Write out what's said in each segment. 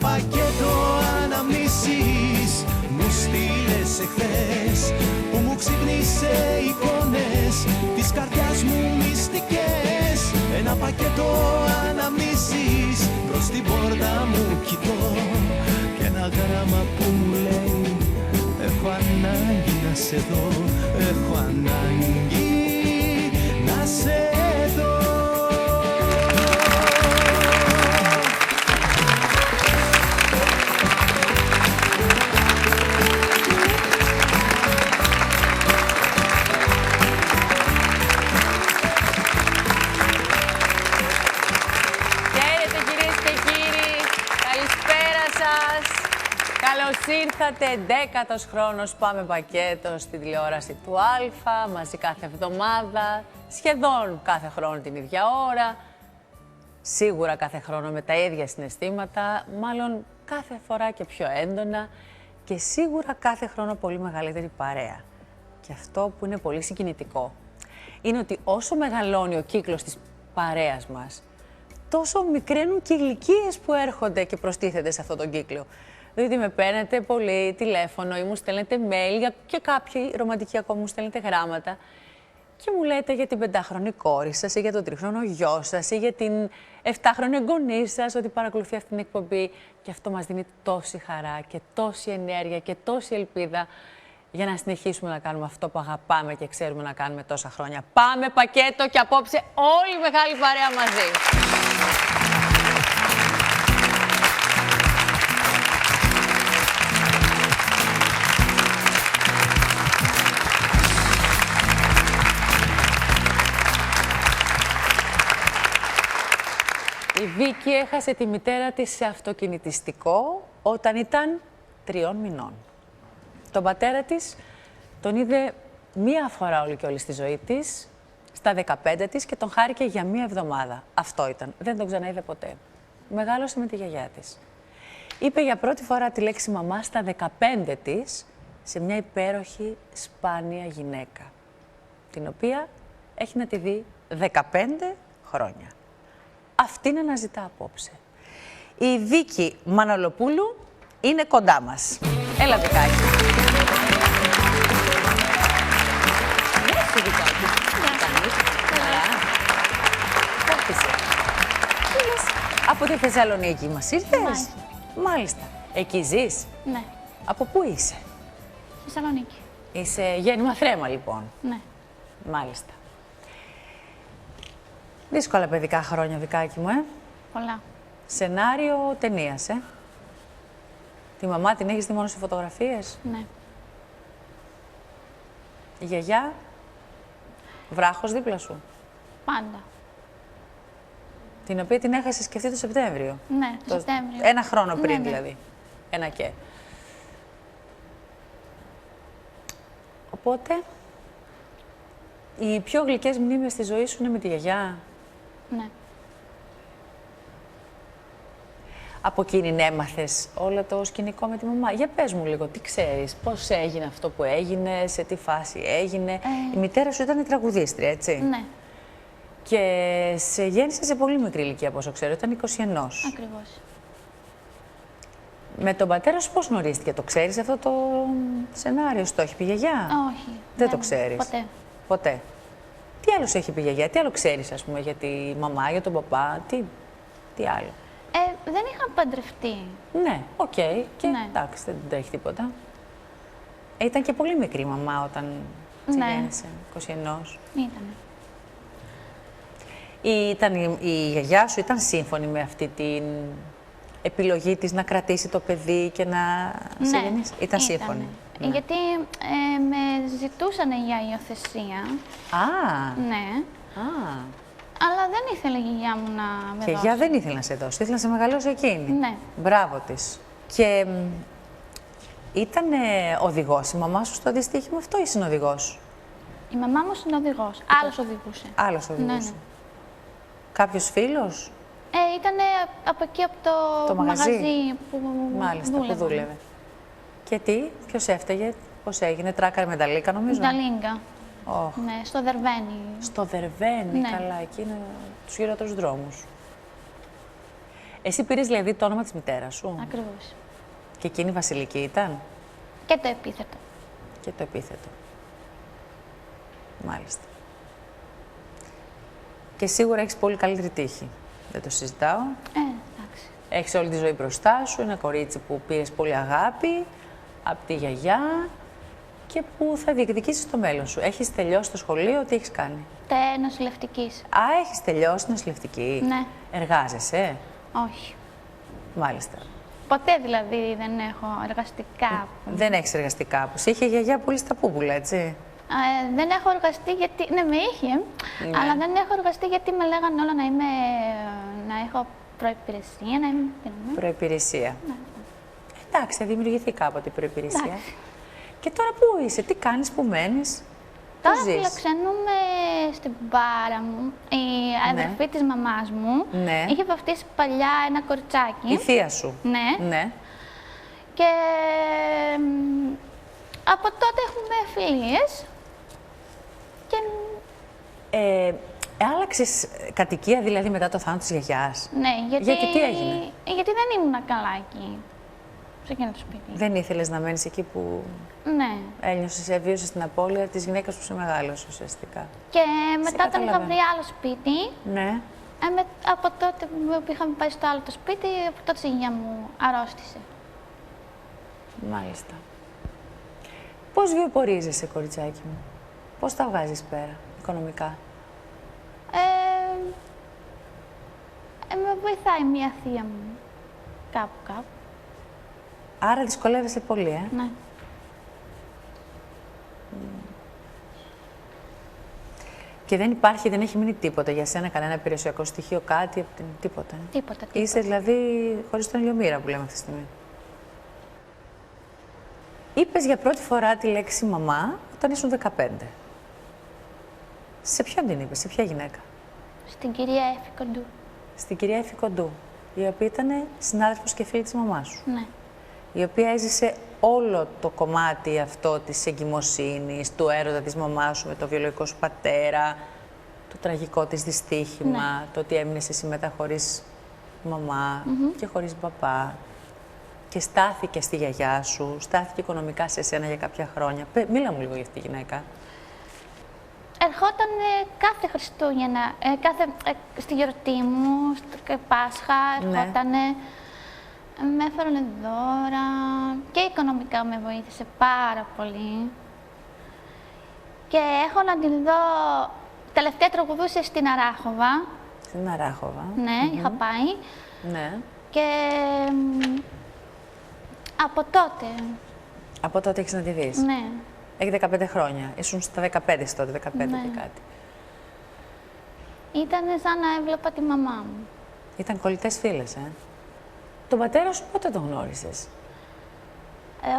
πακέτο αναμνήσεις μου στείλες εχθές, που μου ξύπνησε εικόνες της καρδιάς μου μυστικές. Ένα πακέτο αναμνήσεις προς την πόρτα μου κοιτώ, και ένα γράμμα που μου λέει έχω ανάγκη να σε δω, έχω ανάγκη να σε δω. Καλώς ήρθατε, 10ος χρόνος Πάμε Πακέτο στην τηλεόραση του Α, μαζί κάθε εβδομάδα, σχεδόν κάθε χρόνο την ίδια ώρα, σίγουρα κάθε χρόνο με τα ίδια συναισθήματα, μάλλον κάθε φορά και πιο έντονα και σίγουρα κάθε χρόνο πολύ μεγαλύτερη παρέα. Και αυτό που είναι πολύ συγκινητικό είναι ότι όσο μεγαλώνει ο κύκλος της παρέας μας, τόσο μικραίνουν και οι ηλικίες που έρχονται και προστίθενται σε αυτόν τον κύκλο. Δηλαδή με παίρνετε πολύ τηλέφωνο ή μου στέλνετε mail και κάποιοι ρομαντικοί ακόμα μου στέλνετε γράμματα και μου λέτε για την 5χρονη κόρη σας ή για τον 3χρονο γιο σας ή για την 7χρονη εγγονή σας ότι παρακολουθεί αυτή την εκπομπή, και αυτό μας δίνει τόση χαρά και τόση ενέργεια και τόση ελπίδα για να συνεχίσουμε να κάνουμε αυτό που αγαπάμε και ξέρουμε να κάνουμε τόσα χρόνια. Πάμε Πακέτο και απόψε όλη η μεγάλη παρέα μαζί. Η Βίκη έχασε τη μητέρα της σε αυτοκινητιστικό όταν ήταν 3 μηνών. Τον πατέρα της τον είδε μία φορά όλη και όλη στη ζωή της, στα 15 της, και τον χάρηκε για μία εβδομάδα. Αυτό ήταν. Δεν τον ξαναείδε ποτέ. Μεγάλωσε με τη γιαγιά της. Είπε για πρώτη φορά τη λέξη μαμά στα 15 της σε μια υπέροχη σπάνια γυναίκα, την οποία έχει να τη δει 15 χρόνια. Αυτήν αναζητά απόψε. Η Βίκη Μανολοπούλου είναι κοντά μας. Έλα, Βικάκη. Γεια σου, Βικάκη. Γεια σας. Καλά. Πώς είσαι? Από τη Θεσσαλονίκη μας ήρθες? Μάλιστα. Εκεί ζεις? Ναι. Από πού είσαι? Θεσσαλονίκη. Είσαι γέννημα Θρέμα, λοιπόν. Ναι. Μάλιστα. Δύσκολα παιδικά χρόνια, Βικάκη μου, Πολλά. Σενάριο ταινίας, Τη μαμά την έχεις δει μόνο σε φωτογραφίες? Ναι. Η γιαγιά, βράχος δίπλα σου, Πάντα. την οποία την έχασες σκεφτεί το Σεπτέμβριο. Ναι, το Σεπτέμβριο. Ένα χρόνο πριν, Ναι. δηλαδή. Ένα και. Οπότε, οι πιο γλυκές μνήμες στη ζωή σου είναι με τη γιαγιά. Ναι. Από εκείνη έμαθες όλο το σκηνικό με τη μαμά. Για πες μου λίγο, τι ξέρεις, πώς έγινε αυτό που έγινε, σε τι φάση έγινε. Η μητέρα σου ήταν η τραγουδίστρια, έτσι? Ναι. Και σε γέννησε σε πολύ μικρή ηλικία, από όσο ξέρω, ήταν 21. Ακριβώς. Με τον πατέρα σου πώς γνωρίστηκε, το ξέρεις αυτό το σενάριο, στο έχει πει η γιαγιά? Όχι. Δεν το ξέρεις. Ποτέ. Ποτέ. Τι άλλο σου έχει πει η γιαγιά, τι άλλο ξέρεις, ας πούμε, για τη μαμά, για τον παπά, τι άλλο? Δεν είχα παντρευτεί. Ναι, οκ. Και Ναι. εντάξει, δεν τρέχει τίποτα. Ήταν και πολύ μικρή η μαμά όταν σε Ναι. γέννησε, 21. Ήτανε. Η γιαγιά σου ήταν σύμφωνη με αυτή την επιλογή της να κρατήσει το παιδί και να σε γεννήσει? Ήταν σύμφωνη. Ναι. Γιατί με ζητούσαν για υιοθεσία. Α, Ναι. α. Αλλά δεν ήθελε η γιαγιά μου να με Και η δώσει. γιαγιά δεν ήθελε να σε δώσει, ήθελε να σε μεγαλώσει εκείνη. Ναι. Μπράβο της. Και ήταν οδηγός η μαμά σου στο δυστύχημα αυτό ή συνοδηγός? Η μαμά μου είναι οδηγός. Άλλος οδηγούσε. Άλλος οδηγούσε. Ναι, ναι. Κάποιος φίλος? Ήταν από εκεί, από Το μαγαζί που Μάλιστα, δούλευα. που δούλευε. Και τι, ποιος έφταιγε, πώς έγινε, τράκαρε με τα λίκα νομίζω? Τα Λίγκα. Oh. Ναι, στο Δερβαίνι. Στο Δερβαίνι, Ναι. καλά, εκεί είναι τους χειρότερους δρόμους. Εσύ πήρες δηλαδή το όνομα της μητέρας σου. Ακριβώς. Και εκείνη Βασιλική ήταν. Και το επίθετο. Και το επίθετο. Μάλιστα. Και σίγουρα έχεις πολύ καλύτερη τύχη. Δεν το συζητάω. Εντάξει. Έχεις όλη τη ζωή μπροστά σου, ένα κορίτσι που πήρες πολύ αγάπη από τη γιαγιά και που θα διεκδικήσεις το μέλλον σου. Έχεις τελειώσει το σχολείο, τι έχεις κάνει? Νοσηλευτικής. Α, έχεις τελειώσει νοσηλευτική. Ναι. Εργάζεσαι. Όχι. Μάλιστα. Ποτέ δηλαδή δεν έχω εργαστεί κάπου. Δεν έχεις εργαστεί κάπου. Σε είχε η γιαγιά πολύ στα πούπουλα, έτσι. Δεν έχω εργαστεί γιατί. Ναι, με είχε. Ναι. Αλλά δεν έχω εργαστεί γιατί με λέγανε όλα να έχω προϋπηρεσία, να είμαι. Προϋπηρεσία. Ναι. Εντάξει, θα δημιουργηθεί κάποτε η προϋπηρεσία. Εντάξει. Και τώρα πού είσαι, τι κάνεις, πού μένεις? Τώρα Πώς ζεις? φιλοξενούμε στην μπάρα μου. Η αδερφή της μαμάς μου Ναι. είχε βαφτίσει παλιά ένα κοριτσάκι. Η θεία σου. Ναι. Ναι. Και από τότε έχουμε φιλίες. Και Άλλαξες κατοικία δηλαδή μετά το θάνατο της γιαγιάς? ναι, Γιατί τι έγινε? Γιατί δεν ήμουν καλά εκεί. Σε εκείνο το σπίτι. Δεν ήθελες να μένεις εκεί που Ναι. βίωσες την απώλεια της γυναίκας που σε μεγάλωσε ουσιαστικά? Και μετά όταν είχα καταλαβαίνω. βρει άλλο σπίτι, Ναι. από τότε που είχαμε πάει στο άλλο το σπίτι, από τότε η γιαγιά μου αρρώστησε. Μάλιστα. Πώς βιοπορίζεσαι, κοριτσάκι μου? Πώς τα βγάζεις πέρα, οικονομικά? Με βοηθάει μια θεία μου. Κάπου. Άρα δυσκολεύεσαι πολύ, Ναι. Και δεν έχει μείνει τίποτα για σένα, κανένα περιουσιακό στοιχείο, κάτι, τίποτα? Τίποτα. Είσαι δηλαδή χωρίς τον ηλιομήρα που λέμε αυτή τη στιγμή. Είπες για πρώτη φορά τη λέξη μαμά όταν ήσουν 15. Σε ποιον την είπες, σε ποια γυναίκα? Στην κυρία Έφη Κοντού. Στην κυρία Έφη Κοντού, η οποία ήταν συνάδελφος και φίλη της μαμάς σου. Ναι. Η οποία έζησε όλο το κομμάτι αυτό της εγκυμοσύνης, του έρωτα της μαμάς σου με το βιολογικό σου πατέρα, το τραγικό της δυστύχημα, το ότι έμεινες εσύ μετά χωρίς μαμά και χωρίς παπά. Και στάθηκε στη γιαγιά σου, στάθηκε οικονομικά σε εσένα για κάποια χρόνια. Μίλα μου λίγο για αυτή τη γυναίκα. Ερχόταν κάθε Χριστούγεννα, στη γιορτή μου, στο Πάσχα, ερχότανε. Με έφερανε δώρα και οικονομικά με βοήθησε πάρα πολύ. Και έχω να την δω, τελευταία τραγουδούσε στην Αράχοβα. Στην Αράχοβα. Ναι, είχα πάει. Ναι. Και από τότε. Από τότε έχεις να τη δεις. Ναι. Έχει 15 χρόνια. Ήσουν στα 15 τότε, 15 Ναι. και κάτι. Ήταν σαν να έβλεπα τη μαμά μου. Ήταν κολλητές φίλες, Τον πατέρα σου πότε τον γνώρισες?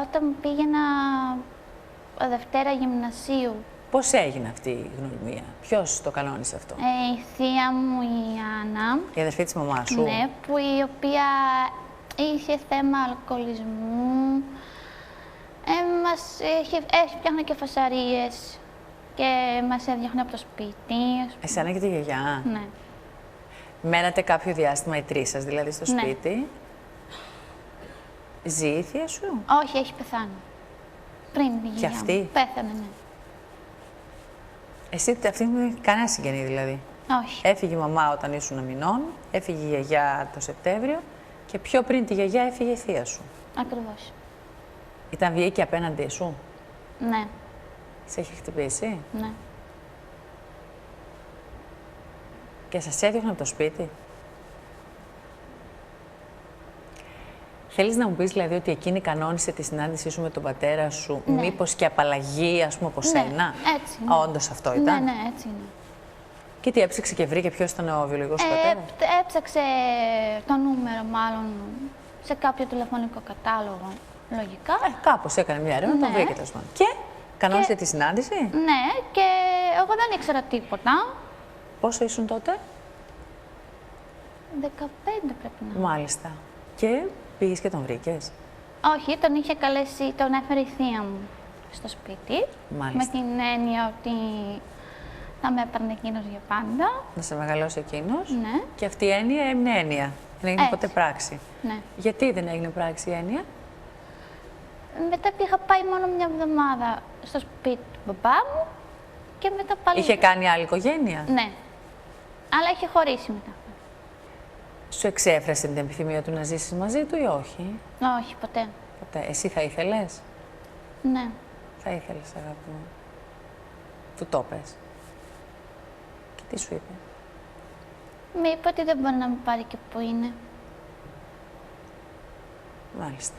Όταν πήγαινα Δευτέρα γυμνασίου, Πώς έγινε αυτή η γνωριμία, ποιος το κανόνισε αυτό? η θεία μου η Άννα, Η αδερφή της μαμάς σου. ναι, η οποία είχε θέμα αλκοολισμού, έφτιαχνε και φασαρίες και μας έδιωχνε από το σπίτι. Εσένα και τη γιαγιά. Ναι. Μένατε κάποιο διάστημα οι τρεις σας, δηλαδή στο Ναι. σπίτι. Ζει η θεία σου? Όχι, έχει πεθάνει. Πριν τη γιαγιά μου. αυτή? Πέθανε, ναι. Εσύ αυτή είναι κανένα συγγενή δηλαδή? Όχι. Έφυγε η μαμά όταν ήσουν μηνών, έφυγε η γιαγιά το Σεπτέμβριο και πιο πριν τη γιαγιά έφυγε η θεία σου. Ακριβώς. Ήταν βιαί και απέναντί σου? Ναι, Σε είχε χτυπήσει? ναι. Και σας έδιωχνε από το σπίτι? Θέλεις να μου πεις δηλαδή ότι εκείνη κανόνισε τη συνάντησή σου με τον πατέρα σου, Ναι. μήπως και απαλλαγή, ας πούμε, από Ναι, σένα? έτσι είναι. Όντως αυτό ήταν? Ναι, έτσι είναι. Και τι έψαξε και βρήκε ποιος ήταν ο βιολογικός σου πατέρας? Έψαξε το νούμερο μάλλον σε κάποιο τηλεφωνικό κατάλογο, λογικά. Κάπως έκανε μια έρευνα, τον Ναι. βρήκε τέλος πάντων. Και κανόνισε τη συνάντηση? Ναι, και εγώ δεν ήξερα τίποτα. Πόσο ήσουν τότε? 15 πρέπει να είναι. Μάλιστα. Και πήγες και τον βρήκες? Όχι, τον είχε καλέσει, τον έφερε η θεία μου στο σπίτι. Μάλιστα. Με την έννοια ότι θα με έπαιρνε εκείνος για πάντα. Να σε μεγαλώσει εκείνος. Ναι. Και αυτή η έννοια έμεινε έννοια. Δεν έγινε Έτσι. ποτέ πράξη. Ναι. Γιατί δεν έγινε πράξη η έννοια? Μετά είχα πάει μόνο μια εβδομάδα στο σπίτι του μπαμπά μου και μετά πάλι... Είχε κάνει άλλη οικογένεια? Ναι. Αλλά είχε χωρίσει μετά. Σου εξέφρασε την επιθυμία του να ζήσεις μαζί του ή όχι? Όχι, ποτέ. Ποτέ. Εσύ θα ήθελες? Ναι. Θα ήθελες, αγάπη μου. Του το πες. Και τι σου είπε? Με είπε ότι δεν μπορεί να με πάρει και που είναι. Μάλιστα.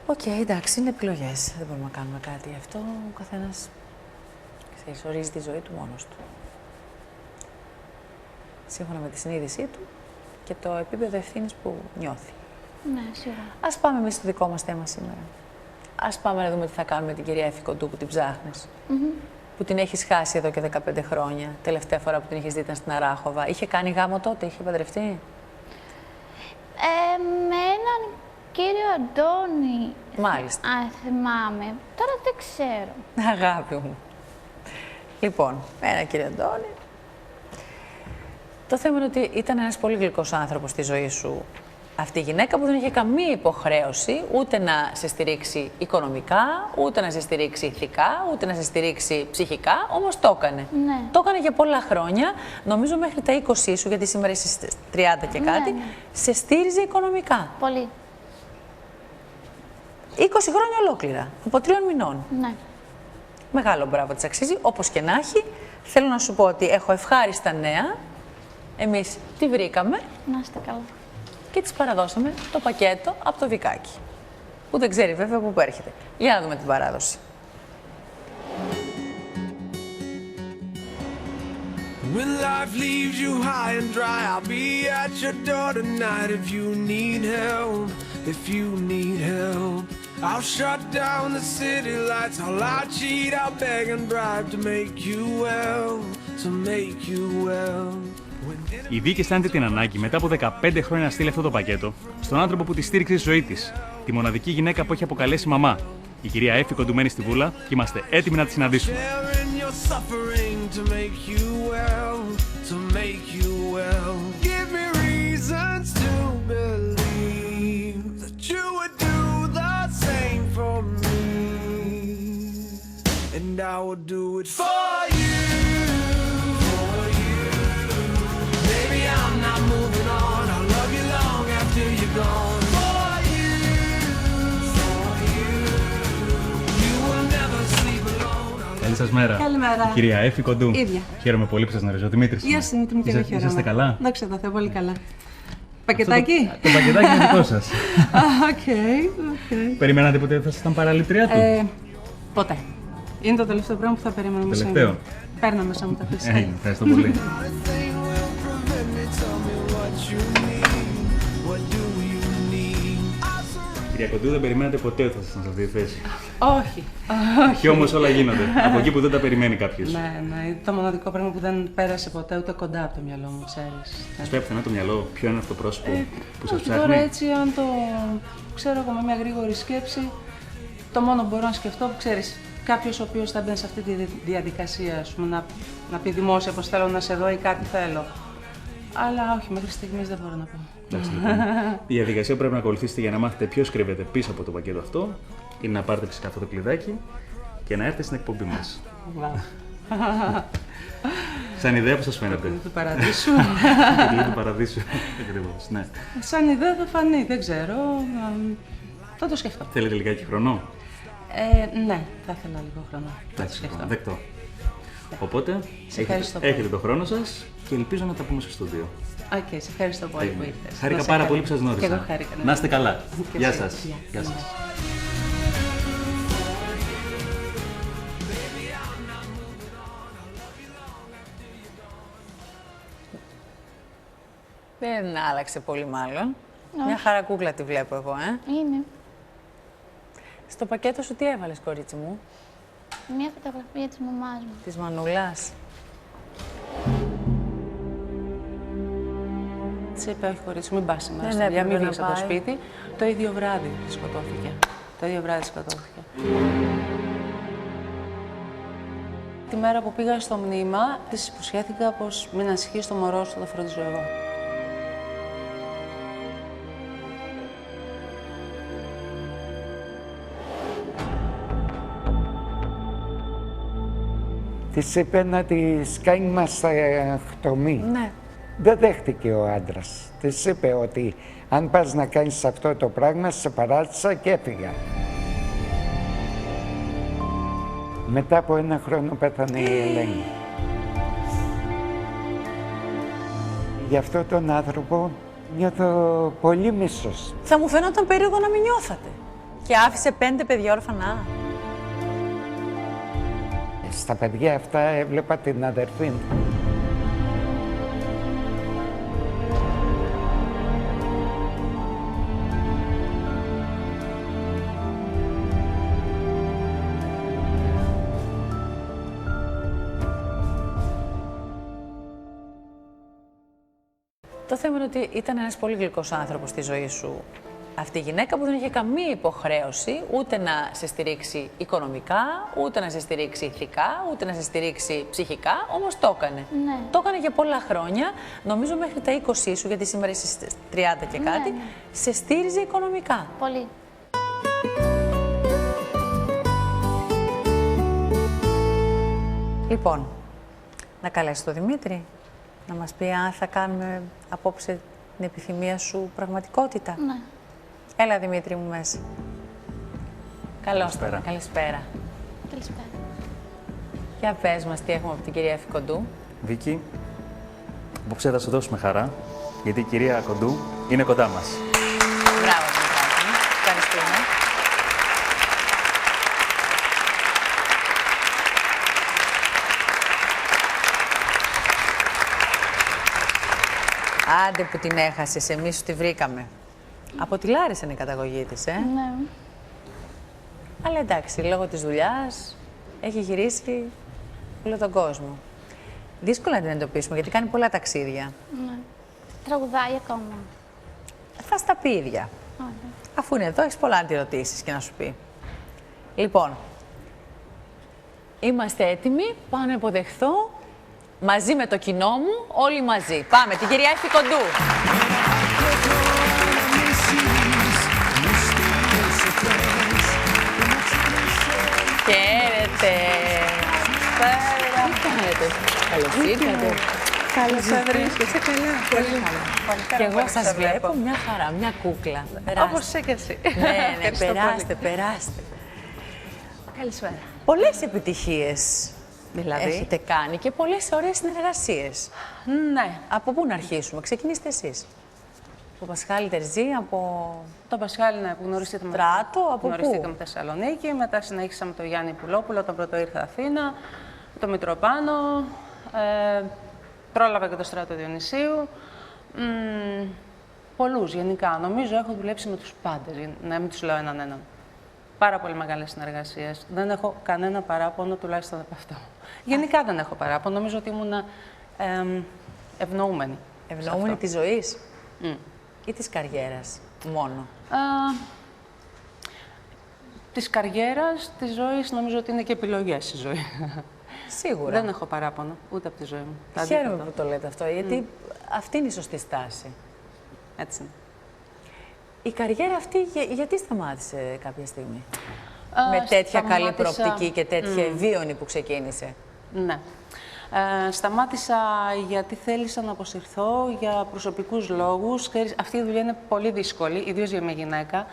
Οκ, εντάξει, είναι επιλογές. Δεν μπορούμε να κάνουμε κάτι γι' αυτό. Ο καθένας, ξέρεις, ορίζει τη ζωή του μόνος του. Σύμφωνα με τη συνείδησή του και το επίπεδο ευθύνης που νιώθει. Ναι, σίγουρα. Ας πάμε εμείς στο δικό μας θέμα σήμερα. Ας πάμε να δούμε τι θα κάνουμε με την κυρία Έφη Κοντού που την ψάχνεις. Που την έχεις χάσει εδώ και 15 χρόνια. Τελευταία φορά που την είχες δει ήταν στην Αράχοβα. Είχε κάνει γάμο τότε, είχε παντρευτεί? Με έναν κύριο Αντώνη. Μάλιστα. Αν θυμάμαι. Τώρα δεν ξέρω. Αγάπη μου. Λοιπόν, ένα κύριε Αντώνη. Το θέμα είναι ότι ήταν ένας πολύ γλυκός άνθρωπος στη ζωή σου. Αυτή η γυναίκα που δεν είχε καμία υποχρέωση ούτε να σε στηρίξει οικονομικά, ούτε να σε στηρίξει ηθικά, ούτε να σε στηρίξει ψυχικά, όμως το έκανε. Ναι. Το έκανε για πολλά χρόνια, νομίζω μέχρι τα 20 σου, γιατί σήμερα είσαι 30 και κάτι, ναι. σε στήριζε οικονομικά. Πολύ. 20 χρόνια ολόκληρα, από 3 μηνών. Ναι. Μεγάλο μπράβο της αξίζει, όπως και να έχει. Θέλω να σου πω ότι έχω ευχάριστα νέα. Εμείς τη βρήκαμε Να είστε καλά. και της παραδώσαμε το πακέτο από το Βικάκι. Που δεν ξέρει βέβαια πού έρχεται. Για να δούμε την παράδοση. When life leaves you high and dry, I'll be at your door tonight if you need help, if you need help. I'll shut down the city lights, I'll lie, cheat, I'll beg and bribe to make you well, to make you well. Η Βίκη αισθάνεται την ανάγκη μετά από 15 χρόνια να στείλει αυτό το πακέτο στον άνθρωπο που τη στήριξε στη ζωή της, τη μοναδική γυναίκα που έχει αποκαλέσει μαμά, η κυρία Έφη Κοντού μένει στη Βούλα και είμαστε έτοιμοι να τη συναντήσουμε. Sharing your suffering to make you well, to make you well. Give me reasons to believe that you would do the same for me, and I would do it for you. For you. Baby, I'm not moving on. I'll love you long after you're gone. For you. For you. You will never sleep alone. Καλή σας μέρα. Καλημέρα. Κυρία Έφη Κοντού. Ίδια. Χαίρομαι πολύ που σας γνωρίζω. Δημήτρης. Γεια σας, Δημήτρη μου, και εγώ χαίρομαι. Είσαστε καλά? Δόξα τω Θεώ, πολύ καλά. Πακετάκι. Το πακετάκι είναι δικό σας. Οκ. Περιμένατε ποτέ ότι θα ήσασταν παραλήτρια του? Ποτέ. Είναι το τελευταίο πράγμα που θα περίμενα να Τελευταίο. συμβεί. Παίρνα μέσα μου τα φυσικά. Έγινε, ευχαριστώ πολύ. Nothing will prevent me. Tell me what you need. What do you need? Κυρία Κοντού, δεν περιμένατε ποτέ ότι θα ήσασταν σε αυτή τη θέση. Όχι. Και όμως όλα γίνονται. Από εκεί που δεν τα περιμένει κάποιος. Ναι, ναι. Το μοναδικό πράγμα που δεν πέρασε ποτέ ούτε κοντά από το μυαλό μου, ξέρεις. Σας πει πουθενά το μυαλό ποιο είναι αυτό το πρόσωπο που σας Όχι, τώρα ψάχνει? έτσι, αν το ξέρω εγώ με μια γρήγορη σκέψη, το μόνο που μπορώ να σκεφτώ, που ξέρεις, κάποιος ο οποίος θα μπαίνει σε αυτή τη διαδικασία, ας πούμε, να πει δημόσια πως θέλω να σε δω ή κάτι θέλω. Αλλά όχι, μέχρι στιγμής δεν μπορώ να πω. Εντάξει, λοιπόν. Η διαδικασία που πρέπει να ακολουθήσετε για να μάθετε ποιος κρύβεται πίσω από το πακέτο αυτό είναι να πάρετε φυσικά αυτό το κλειδάκι και να έρθετε στην εκπομπή μας. Σαν ιδέα που σας φαίνεται? Του παραδείσου. Του παραδείσου. Ακριβώς, ναι. Σαν ιδέα θα φανεί, δεν ξέρω. Θα το σκεφτώ. Θέλετε λιγάκι χρόνο? Ναι, θα ήθελα λίγο χρόνο. Θα το σκεφτώ. Δεκτό. Οπότε, ευχαριστώ πολύ. έχετε το χρόνο σας και ελπίζω να τα πούμε στο στούντιο. Οκ, σε ευχαριστώ πολύ που ήρθες. Χάρηκα Να σε πάρα καλά. πολύ που σας γνώρισα. Και εγώ χάρηκα. Ναι. Να είστε καλά. Και Γεια εσύ. σας. Γεια. Γεια σας. Δεν άλλαξε πολύ μάλλον. Μια χαρακούκλα τη βλέπω εγώ, Είναι Στο πακέτο σου τι έβαλες, κορίτσι μου? μια φωτογραφία της μαμάς μου. Της Μανούλας. Σε είπε, όχι κορίτσι, μην πας σήμερα. Ναι, στο ναι, δουλειά, μην πρέπει βγεις να από το πάει. σπίτι. Το ίδιο βράδυ σκοτώθηκε. Το ίδιο βράδυ σκοτώθηκε. Τη μέρα που πήγα στο μνήμα, της υποσχέθηκα πως μην ανησυχείς, το μωρό σου θα το φροντίζω εγώ. Της είπε να της κάνει μαστακτομή. Ναι. Δεν δέχτηκε ο άντρας. Της είπε ότι αν πας να κάνεις αυτό το πράγμα, σε παράτησα και έφυγα. Μετά από 1 χρόνο πέθανε η Ελένη. Γι' αυτό τον άνθρωπο νιώθω πολύ μίσος. Θα μου φαίνονταν περίεργο να μην νιώθατε. Και άφησε 5 παιδιά όρφανα. Στα παιδιά αυτά έβλεπα την αδερφή μου. Το θέμα είναι ότι ήταν ένας πολύ γλυκός άνθρωπος στη ζωή σου αυτή η γυναίκα που δεν είχε καμία υποχρέωση ούτε να σε στηρίξει οικονομικά, ούτε να σε στηρίξει ηθικά, ούτε να σε στηρίξει ψυχικά, όμως το έκανε. Ναι. Το έκανε για πολλά χρόνια, νομίζω μέχρι τα 20 σου, γιατί σήμερα είσαι 30 και κάτι, ναι. σε στήριζε οικονομικά. Πολύ. Λοιπόν, να καλέσει τον Δημήτρη, να μας πει αν θα κάνουμε απόψε την επιθυμία σου πραγματικότητα. Ναι. Έλα, Δημήτρη μου, μέσα. Καλώς Καλησπέρα. τον. Καλησπέρα. Καλησπέρα. Για πες μας τι έχουμε από την κυρία Κοντού. Βίκη, απόψε θα σου δώσουμε χαρά, γιατί η κυρία Κοντού είναι κοντά μας. Μπράβο, Δημητράκη. Ευχαριστούμε. Άντε που την έχασες, εμείς σου τη βρήκαμε. Από τη Λάρισα είναι η καταγωγή της, Ναι. Αλλά εντάξει, λόγω της δουλειάς έχει γυρίσει όλο τον κόσμο. Δύσκολο να την εντοπίσουμε, γιατί κάνει πολλά ταξίδια. Ναι. Τραγουδάει ακόμα. Θα στα πει ίδια. Ωραία. Αφού είναι εδώ, έχεις πολλά να τη ρωτήσεις και να σου πει. Λοιπόν, είμαστε έτοιμοι, πάω να υποδεχθώ μαζί με το κοινό μου, όλοι μαζί. Πάμε, την κυρία Έφη Κοντού. Χαίρετε. Τι κάνετε? Καλώς ήρθατε. Καλώς σε βρίσκεσαι, καλά. Πολύ Και εγώ σας βλέπω μια χαρά, μια κούκλα. Περάστε. Όπως είσαι και εσύ. Ναι, Ευχαριστώ περάστε, πολύ. περάστε. Καλησπέρα. Πολλές επιτυχίες Δηλαδή. έχετε κάνει και πολλές ωραίες συνεργασίες. Ναι. Από πού να αρχίσουμε, ξεκινήστε εσείς. Από Πασχάλη Τερζή, από Το Πασχάλη, ναι, που γνωριστήκαμε. Στράτο, από πού? Γνωριστήκαμε στη Θεσσαλονίκη, μετά συνέχισα με τον Γιάννη Πουλόπουλο, όταν πρώτο ήρθα Αθήνα, το Μητροπάνο, πρόλαβα και το Στράτο Διονυσίου. Πολλούς γενικά. Νομίζω έχω δουλέψει με τους πάντες, για να μην τους λέω έναν. Πάρα πολύ μεγάλες συνεργασίες. Δεν έχω κανένα παράπονο, τουλάχιστον από αυτό. Γενικά δεν έχω παράπονο. Νομίζω ότι ήμουν ευνοούμενη. ευνοούμενη της ζωής ή της καριέρας μόνο. Της καριέρας, της ζωής, νομίζω ότι είναι και επιλογές στη ζωή. Σίγουρα. Δεν έχω παράπονο, ούτε από τη ζωή μου. Τα Χαίρομαι αντίθετα. που το λέτε αυτό, γιατί αυτή είναι η σωστή στάση. Έτσι είναι. Η καριέρα αυτή γιατί σταμάτησε κάποια στιγμή? Με τέτοια καλή σταμάτησα- προοπτική και τέτοια ευίωνη που ξεκίνησε. Ναι. Σταμάτησα γιατί θέλησα να αποσυρθώ για προσωπικούς λόγους. Ξέρεις, αυτή η δουλειά είναι πολύ δύσκολη, ιδίως για μια γυναίκα.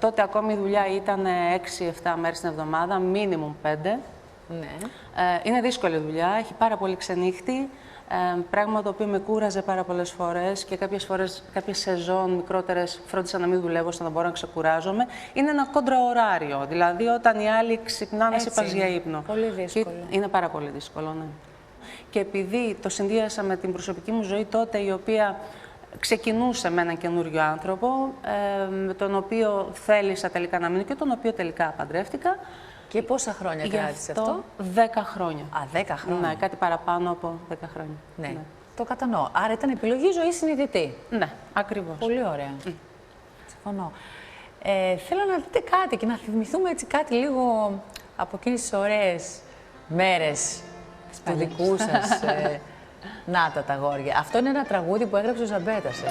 Τότε ακόμη η δουλειά ήταν 6-7 μέρες την εβδομάδα, minimum 5. Ναι. Είναι δύσκολη δουλειά, έχει πάρα πολύ ξενύχτη, πράγμα το οποίο με κούραζε πάρα πολλές φορές και κάποιες φορές, κάποιες σεζόν μικρότερες, φρόντισα να μην δουλεύω ώστε να μπορώ να ξεκουράζομαι. Είναι ένα κόντρα ωράριο, δηλαδή όταν οι άλλοι ξυπνάνε, εσύ Έτσι πας για είναι. ύπνο. Πολύ δύσκολο. Και είναι πάρα πολύ δύσκολο, ναι. Και επειδή το συνδύασα με την προσωπική μου ζωή τότε, η οποία ξεκινούσε με έναν καινούριο άνθρωπο, με τον οποίο θέλησα τελικά να μείνω και τον οποίο τελικά παντρεύτηκα. Και πόσα χρόνια Γι' κράτησε αυτό? 10 χρόνια. Α, 10 χρόνια. Ναι, κάτι παραπάνω από 10 χρόνια. Ναι. Το κατανοώ. Άρα ήταν επιλογή ζωή συνειδητή. Ναι, ακριβώς. Πολύ ωραία. Συμφωνώ. Θέλω να δείτε κάτι και να θυμηθούμε έτσι κάτι λίγο από εκείνες τις ωραίες μέρες του δικού σας. Να τα αγόρια. Αυτό είναι ένα τραγούδι που έγραψε ο Ζαμπέτας.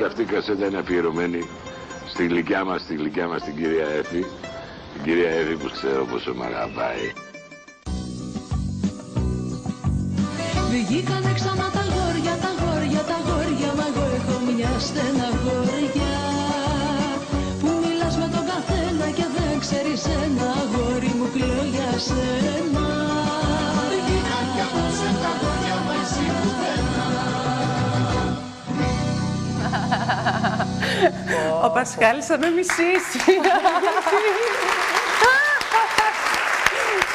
Αυτή η κασέτα είναι αφιερωμένη στη γλυκιά μας την κυρία Έφη. Την κυρία Έφη που ξέρω πόσο με αγαπάει. Βγήκανε ξανά τα γόρια, τα γόρια, τα γόρια, μα εγώ έχω μια στεναχώρια. Που μιλάς με τον καθένα και δεν ξέρεις ένα, αγόρι μου κλαίω για σένα. Βγήκαν κι απόψε τα γόρια, μα εσύ πουθενά. Ο Πασχάλης θα με μισήσει.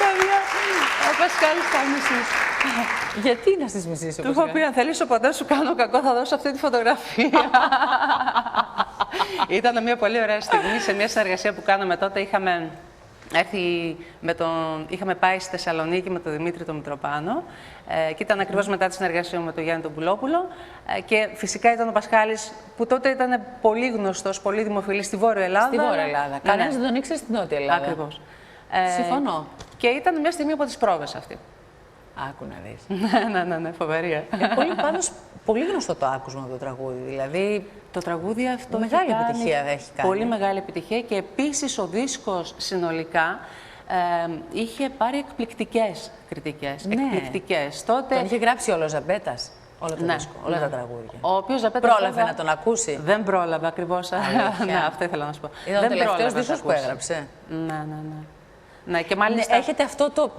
Παιδιά, ο Πασχάλης θα με μισήσει. Γιατί να στις μισήσει Του είχα πει, αν θέλεις ποτέ σου κάνω κακό, θα δώσω αυτή τη φωτογραφία. Ήταν μια πολύ ωραία στιγμή σε μια συνεργασία που κάναμε τότε. Είχαμε πάει στη Θεσσαλονίκη με τον Δημήτρη τον Μητροπάνο και ήταν ακριβώς μετά τη συνεργασία μου με τον Γιάννη τον Πουλόπουλο και φυσικά ήταν ο Πασχάλης που τότε ήταν πολύ γνωστός, πολύ δημοφιλής στη Βόρεια Ελλάδα. Στη Βόρεια Ελλάδα. Κανένας δεν τον ήξερε στην Νότια Ελλάδα. Ακριβώς. Συμφωνώ. Και ήταν μια στιγμή από τις πρόβες αυτή. Άκου να δεις. Ναι, φοβερή. Πάντως, πολύ γνωστό το άκουσμα από το τραγούδι. Δηλαδή, το τραγούδι αυτό μεγάλη επιτυχία έχει κάνει. Πολύ μεγάλη επιτυχία και επίσης ο δίσκος συνολικά είχε πάρει εκπληκτικές κριτικές. Ναι. Εκπληκτικές. Τότε... Τον είχε γράψει όλο ο Ζαμπέτας. Όλο το δίσκο, όλα τα τραγούδια. Ο οποίος Ζαμπέτας πρόλαβε να τον ακούσει. Δεν πρόλαβε ακριβώς. Ναι, αυτό ήθελα να σου πω. Ήταν ο τελευταίος δίσκος που έγραψε. Ναι, και μάλιστα... Έχετε αυτό το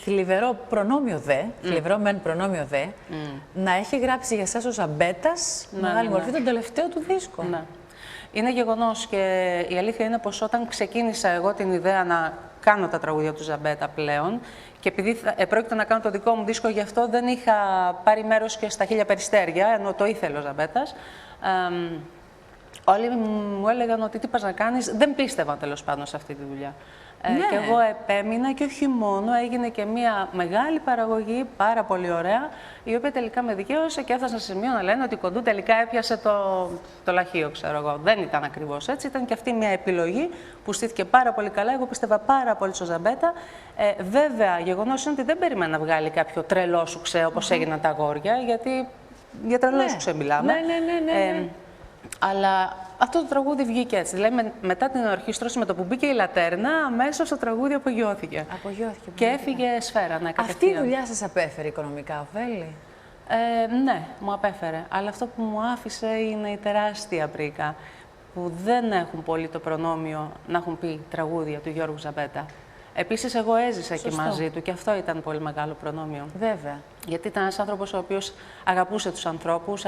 θλιβερό προνόμιο δε, θλιβερό μεν προνόμιο δε, να έχει γράψει για εσάς ο Ζαμπέτας μεγάλη μορφή τον τελευταίο του δίσκο. Ναι. Είναι γεγονός και η αλήθεια είναι πως όταν ξεκίνησα εγώ την ιδέα να κάνω τα τραγούδια του Ζαμπέτα πλέον και επειδή πρόκειται να κάνω το δικό μου δίσκο, γι' αυτό δεν είχα πάρει μέρος και στα 1000 περιστέρια, ενώ το ήθελε ο Ζαμπέτας. Όλοι μου έλεγαν ότι τι πας να κάνεις, δεν πίστευαν τέλος πάντων σε αυτή τη δουλειά. Ναι. Και εγώ επέμεινα και όχι μόνο, έγινε και μια μεγάλη παραγωγή, πάρα πολύ ωραία, η οποία τελικά με δικαίωσε και έφτασα σε σημείο να λένε ότι η Κοντού τελικά έπιασε το λαχείο, ξέρω εγώ. Δεν ήταν ακριβώς έτσι, ήταν και αυτή μια επιλογή που στήθηκε πάρα πολύ καλά. Εγώ πίστευα πάρα πολύ στο Ζαμπέτα. Βέβαια, γεγονός είναι ότι δεν περίμενα να βγάλει κάποιο τρελό σουξέ όπως έγιναν τα αγόρια, γιατί για τρελό σουξέ μιλάμε. Ναι. Αλλά αυτό το τραγούδι βγήκε έτσι. Δηλαδή, μετά την ορχήστρωση, με το που μπήκε η Λατέρνα, αμέσως το τραγούδι απογειώθηκε. Και έφυγε σφαίρα, ναι, κατευθείαν. Αυτή η δουλειά σας απέφερε οικονομικά ωφέλη? Ναι, μου απέφερε. Αλλά αυτό που μου άφησε είναι η τεράστια πρίκα, που δεν έχουν πολύ το προνόμιο να έχουν πει τραγούδια του Γιώργου Ζαμπέτα. Επίσης, εγώ έζησα και μαζί του και αυτό ήταν πολύ μεγάλο προνόμιο. Βέβαια. Γιατί ήταν ένας άνθρωπος ο οποίος αγαπούσε τους ανθρώπους,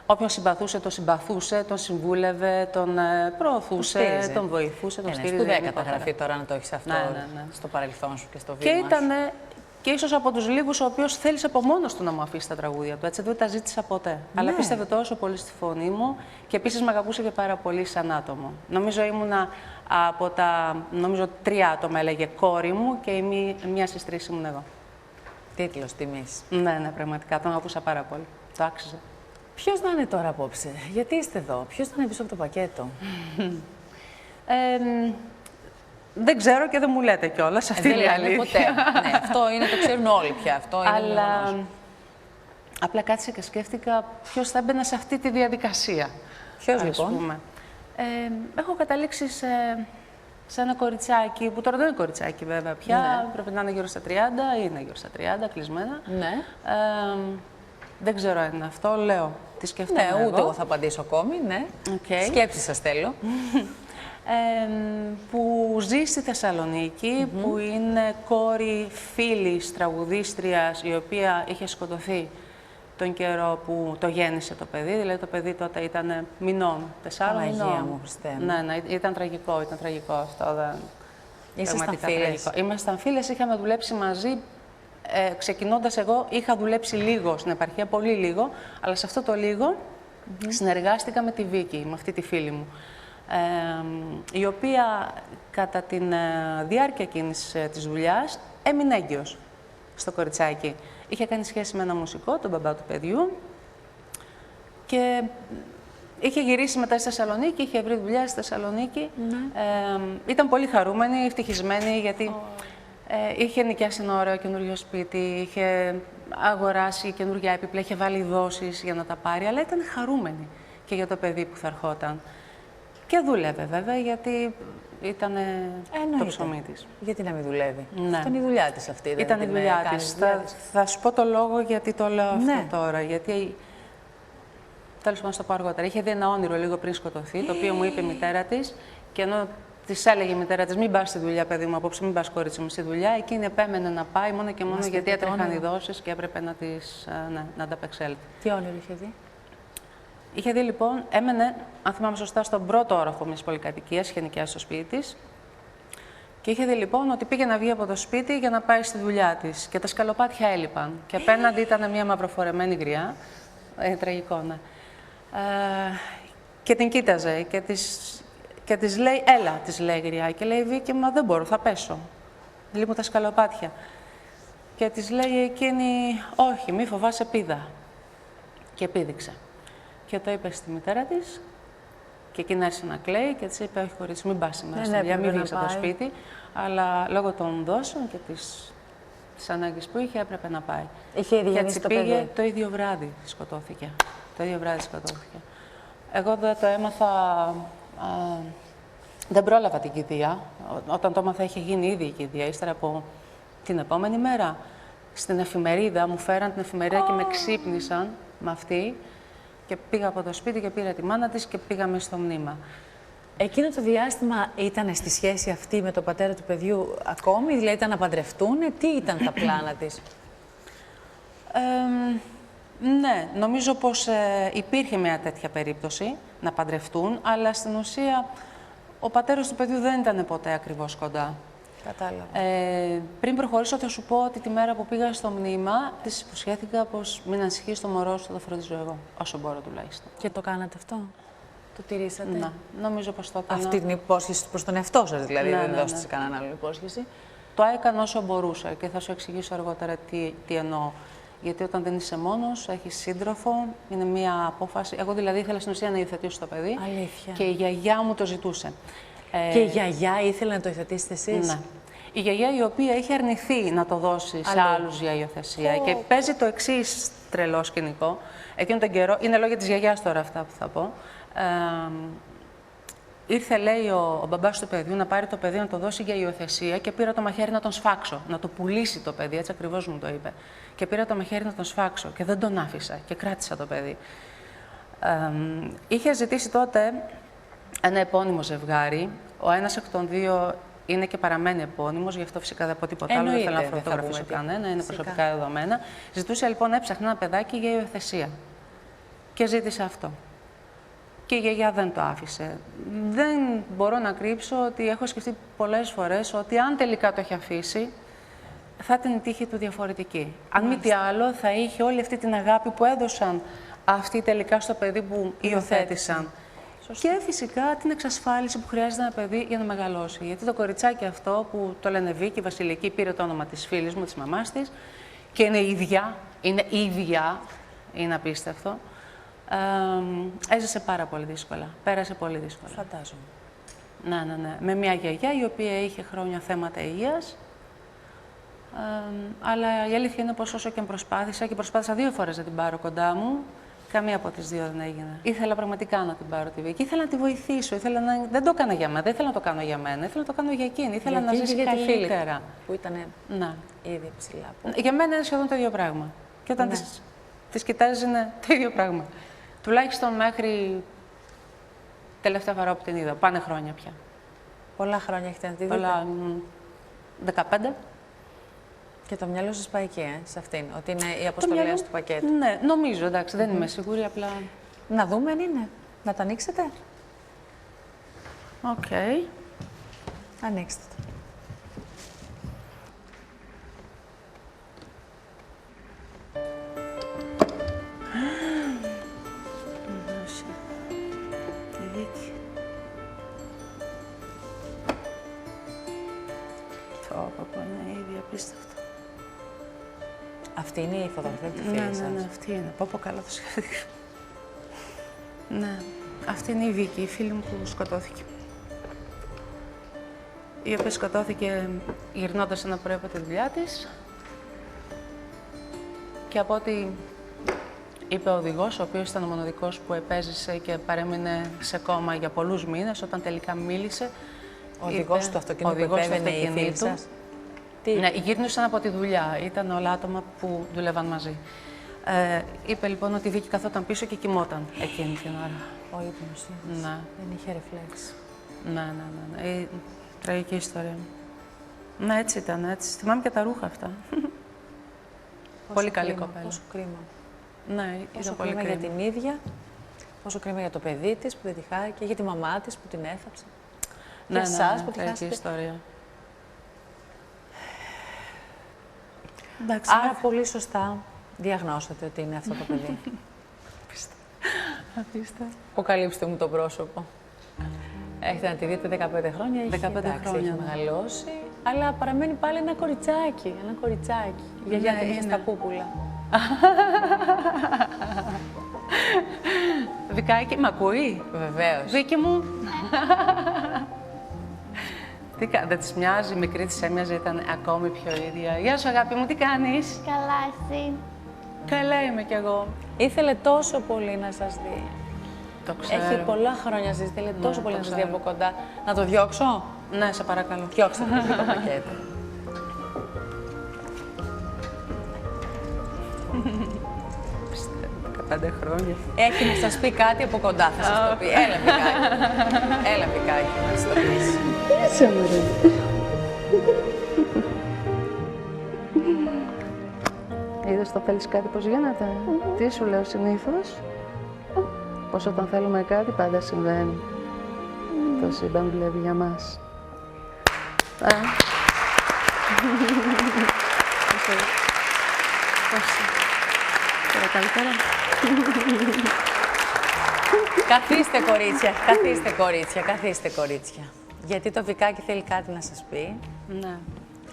όποιον συμπαθούσε, τον συμπαθούσε, τον συμβούλευε, τον προωθούσε, τον βοηθούσε, τον στήριζε. Σπουδαία καταγραφή τώρα να το έχεις αυτό στο παρελθόν σου και στο βήμα σου. Και ήταν και ίσως από τους λίγους ο οποίος θέλησε από μόνος του να μου αφήσει τα τραγούδια του. Έτσι δεν τα ζήτησα ποτέ. Αλλά πίστευε τόσο πολύ στη φωνή μου και επίσης με αγαπούσε και πάρα πολύ σαν άτομο. Νομίζω ήμουνα από τα 3 άτομα, έλεγε κόρη μου, και μία στις 3 ήμουν εγώ. Τίτλος τιμής. Ναι, πραγματικά τον αγαπούσα πάρα πολύ. Το άξιζε. Ποιος να είναι τώρα απόψε, γιατί είστε εδώ, ποιος θα είναι πίσω από το πακέτο? Δεν ξέρω και δεν μου λέτε κιόλας, αυτή είναι η αλήθεια. Ποτέ. Ναι, αυτό είναι, το ξέρουν όλοι πια. Αυτό είναι. Αλλά απλά κάθισα και σκέφτηκα ποιος θα έμπαινε σε αυτή τη διαδικασία. Ποιος λοιπόν? Έχω καταλήξει σε ένα κοριτσάκι, που τώρα δεν είναι κοριτσάκι βέβαια πια, πρέπει να είναι γύρω στα 30, είναι γύρω στα 30, κλεισμένα. Ναι. Δεν ξέρω αν είναι αυτό, λέω, τι σκέφτομαι εγώ. Ναι, ούτε εγώ θα απαντήσω ακόμη, ναι. Σκέψη σας θέλω. Που ζει στη Θεσσαλονίκη, που είναι κόρη φίλης τραγουδίστριας, η οποία είχε σκοτωθεί τον καιρό που το γέννησε το παιδί. Δηλαδή το παιδί τότε ήταν μηνών, 4 μηνών. Παναγία μου, Χριστέ μου. Ναι, ήταν τραγικό αυτό. Ήσασταν φίλες? Ήμασταν φίλες, είχαμε δουλέψει μαζί. Ξεκινώντας εγώ, είχα δουλέψει λίγο στην επαρχία, πολύ λίγο, αλλά σε αυτό το λίγο συνεργάστηκα με τη Βίκη, με αυτή τη φίλη μου, η οποία κατά τη διάρκεια εκείνης της δουλειάς έμεινε έγκυος στο κοριτσάκι. Είχε κάνει σχέση με ένα μουσικό, τον μπαμπά του παιδιού, και είχε γυρίσει μετά στη Θεσσαλονίκη, είχε βρει δουλειά στη Θεσσαλονίκη. Ήταν πολύ χαρούμενη, ευτυχισμένη, γιατί είχε νοικιάσει ένα ωραίο καινούριο σπίτι, είχε αγοράσει καινούργια έπιπλα, είχε βάλει δόσεις για να τα πάρει, αλλά ήταν χαρούμενη και για το παιδί που θα ερχόταν. Και δούλευε βέβαια, γιατί Ήταν το Εννοείται. ψωμί της. Γιατί να μην δουλεύει. Ναι. Ήταν η δουλειά της αυτή. δεν Ήταν η την δουλειά κάνει της. δουλειά της. Θα σου πω το λόγο γιατί το λέω Ναι. αυτό τώρα. Γιατί. Τέλος πάντων, στο πω αργότερα. Είχε δει ένα όνειρο λίγο πριν σκοτωθεί, το οποίο μου είπε η μητέρα της. Και ενώ της έλεγε η μητέρα της: μην πας στη δουλειά, παιδί μου, απόψε, μην πας κορίτσι μου στη δουλειά, εκείνη επέμενε να πάει μόνο και μόνο Μας γιατί πείτε το έτρεχαν οι όνειρο. δόσεις και έπρεπε να ανταπεξέλθει. Τι όνειρο είχε δει. Είχε δει λοιπόν, έμενε, αν θυμάμαι σωστά, στον πρώτο όροφο μιας πολυκατοικίας, είχε νοικιάσει στο σπίτι της. Και είχε δει λοιπόν ότι πήγε να βγει από το σπίτι για να πάει στη δουλειά της. Και τα σκαλοπάτια έλειπαν. Και απέναντι ήταν μια μαυροφορεμένη γριά. Τραγικό, ναι. Και την κοίταζε και της λέει, έλα, της λέει η γριά. Και λέει, Βίκη, μα δεν μπορώ, θα πέσω. Λείπουν τα σκαλοπάτια. Και της λέει εκείνη, όχι, μη φοβάσαι, πήδα. Και πήδηξε. Και το είπε στη μητέρα της. Και εκείνη άρχισε να κλαίει και της είπε: όχι, κορίτσι, μην πας σήμερα στη δουλειά, μην βγεις από το σπίτι. Αλλά λόγω των δόσεων και της ανάγκης που είχε, έπρεπε να πάει. Είχε ήδη και γεννήσει έτσι το πήγε παιδί. το ίδιο βράδυ σκοτώθηκε. Το ίδιο βράδυ σκοτώθηκε. Εγώ δεν το έμαθα. Δεν πρόλαβα την κηδεία. Όταν το έμαθα, είχε γίνει ήδη η κηδεία. Ύστερα από την επόμενη μέρα, στην εφημερίδα, μου φέραν την εφημερίδα και με ξύπνησαν με αυτή. Και πήγα από το σπίτι και πήρα τη μάνα της και πήγαμε στο μνήμα. Εκείνο το διάστημα ήταν στη σχέση αυτή με τον πατέρα του παιδιού ακόμη, δηλαδή ήταν να παντρευτούν, τι ήταν τα πλάνα της. Ναι, νομίζω πως υπήρχε μια τέτοια περίπτωση να παντρευτούν, αλλά στην ουσία ο πατέρας του παιδιού δεν ήταν ποτέ ακριβώς κοντά. Κατάλαβα. Πριν προχωρήσω, θα σου πω ότι τη μέρα που πήγα στο μνήμα, της υποσχέθηκα πως μην ανησυχεί στο μωρό σου, θα το φροντίζω εγώ, όσο μπορώ τουλάχιστον. Και το κάνατε αυτό. Το τηρήσατε. Ναι, νομίζω πως το έκανα. Αυτή την υπόσχεση προς τον εαυτό σας, δηλαδή, Ναι, δεν ναι, δώσετε ναι. κανέναν άλλο υπόσχεση. Το έκανα όσο μπορούσα και θα σου εξηγήσω αργότερα τι εννοώ. Γιατί όταν δεν είσαι μόνος, έχεις σύντροφο, είναι μία απόφαση. Εγώ δηλαδή ήθελα στην ουσία να υιοθετήσω το παιδί. Αλήθεια. Και η γιαγιά μου το ζητούσε. Και η γιαγιά ήθελε να το υιοθετήσετε εσείς. Ναι. Η γιαγιά η οποία είχε αρνηθεί να το δώσει σε άλλους για υιοθεσία. Και παίζει το εξής τρελό σκηνικό. Εκείνο τον καιρό, είναι λόγια της γιαγιάς τώρα αυτά που θα πω. Ήρθε, λέει, ο μπαμπάς του παιδιού να πάρει το παιδί να το δώσει για υιοθεσία και πήρα το μαχαίρι να τον σφάξω, να το πουλήσει το παιδί, έτσι ακριβώς μου το είπε. Και πήρα το μαχαίρι να τον σφάξω και δεν τον άφησα και κράτησα το παιδί. Είχε ζητήσει τότε ένα επώνυμο ζευγάρι. Ο ένας εκ των δύο είναι και παραμένει επώνυμος, γι' αυτό φυσικά δεν πω τίποτα άλλο, δεν θέλω να φωτογραφίσω κανένα, είναι προσωπικά δεδομένα. Ζητούσε λοιπόν, έψαχνε ένα παιδάκι για υιοθεσία. Και ζήτησε αυτό. Και η γιαγιά δεν το άφησε. Δεν μπορώ να κρύψω ότι έχω σκεφτεί πολλές φορές ότι αν τελικά το έχει αφήσει, θα ήταν η τύχη του διαφορετική. Αν μη τι άλλο, θα είχε όλη αυτή την αγάπη που έδωσαν αυτοί τελικά στο παιδί που υιοθέτησαν. Και φυσικά την εξασφάλιση που χρειάζεται ένα παιδί για να μεγαλώσει. Γιατί το κοριτσάκι αυτό που το λένε Βίκη, Βασιλική, πήρε το όνομα της φίλης μου, της μαμάς της, και είναι ίδια, είναι απίστευτο. Έζησε πάρα πολύ δύσκολα. Πέρασε πολύ δύσκολα. Φαντάζομαι. Ναι. Με μια γιαγιά η οποία είχε χρόνια θέματα υγείας. Αλλά η αλήθεια είναι πως όσο και προσπάθησα, και προσπάθησα 2 φορές να την πάρω κοντά μου, καμία από τις 2 δεν έγινε. Ήθελα πραγματικά να την πάρω τη Βίκη. Ήθελα να τη βοηθήσω. Δεν το έκανα για μένα. Δεν ήθελα να το κάνω για μένα. Ήθελα να το κάνω για εκείνη. Ήθελα να ζήσει καλύτερα. Που ήταν ναι. ήδη ψηλά. Για μένα είναι σχεδόν το ίδιο πράγμα. Και όταν τις κοιτάζεις είναι το ίδιο πράγμα. Τουλάχιστον μέχρι τελευταία φορά που την είδα. Πάνε χρόνια πια. Πολλά χρόνια έχετε να τη δείτε. Πολλά, 15. Και το μυαλό σας πάει εκεί, σε αυτήν, ότι είναι η αποστολή του πακέτου. Ναι, νομίζω, εντάξει, δεν είμαι σίγουρη, απλά... Να δούμε αν είναι. Να το ανοίξετε. Οκ. Ανοίξτε το. Είναι ήδη απίστευτο. Αυτή είναι η φωτογραφία του φίλου σας. Ναι, αυτή είναι. Πω καλά το συγχαρητήρια. Ναι, αυτή είναι η Βίκη, η φίλη μου που σκοτώθηκε. Η οποία σκοτώθηκε γυρνώντας ένα πρωί από τη δουλειά της. Και από ό,τι είπε ο οδηγός, ο οποίος ήταν ο μοναδικός που επέζησε και παρέμεινε σε κόμμα για πολλούς μήνες, όταν τελικά μίλησε, Ο οδηγός του αυτοκίνητου που επέβαινε η φίλη σας. Τι? Ναι, γύρνουσαν από τη δουλειά. Ήταν όλα άτομα που δούλευαν μαζί. Είπε λοιπόν ότι η Βίκη καθόταν πίσω και κοιμόταν εκείνη την ώρα. Ο ύπνος. Ναι. Δεν είχε ρεφλέξ. Ναι. Τραγική ιστορία. Ναι, έτσι ήταν, έτσι. Θυμάμαι και τα ρούχα αυτά. Πολύ καλή κοπέλα. Πόσο κρίμα. Ναι, Πόσο ήταν πολύ κρίμα κρίμα. για την ίδια, πόσο κρίμα για το παιδί της που δεν τη χάρηκε, για τη μαμά της που την έθαψε. Για εσάς που τη τραγική χάσετε. ιστορία. Εντάξει, άρα πολύ σωστά διαγνώσατε ότι είναι αυτό το παιδί. Αφήστε. Αποκαλύψτε μου το πρόσωπο. Έχετε να τη δείτε 15 χρόνια, 15 χρόνια, έχει ναι. μεγαλώσει, αλλά παραμένει πάλι ένα κοριτσάκι, Η γιαγιά την είχε στα πούπουλα. Βικάκι, μ' ακούει? Βεβαίως. Βίκη μου. Δεν της μοιάζει, η μικρή της έμοιαζε, ήταν ακόμη πιο ίδια. Γεια σου αγάπη μου, τι κάνεις? Καλά, εσύ. Καλά είμαι κι εγώ. Ήθελε τόσο πολύ να σας δει. Το ξέρω. Έχει πολλά χρόνια σας, ήθελε τόσο πολύ το να σας δει ξέρω. από κοντά. Να το διώξω? Ναι, σε παρακαλώ. Διώξτε το πακέτο. Πιστεύω, 15 χρόνια. Έχει να σας πει κάτι από κοντά, θα σας το πει. Έλα, Βικάκι. Έλα, Βικάκι, να σας το πεις. Είδες το θέλεις κάτι πώς γίνεται? Τι σου λέω συνήθως? Πως όταν θέλουμε κάτι πάντα συμβαίνει. Το σύμπαν δουλεύει για μας. Καλύτερα. Καθίστε, κορίτσια, καθίστε, κορίτσια, καθίστε, κορίτσια. Γιατί το Βικάκι θέλει κάτι να σας πει Ναι.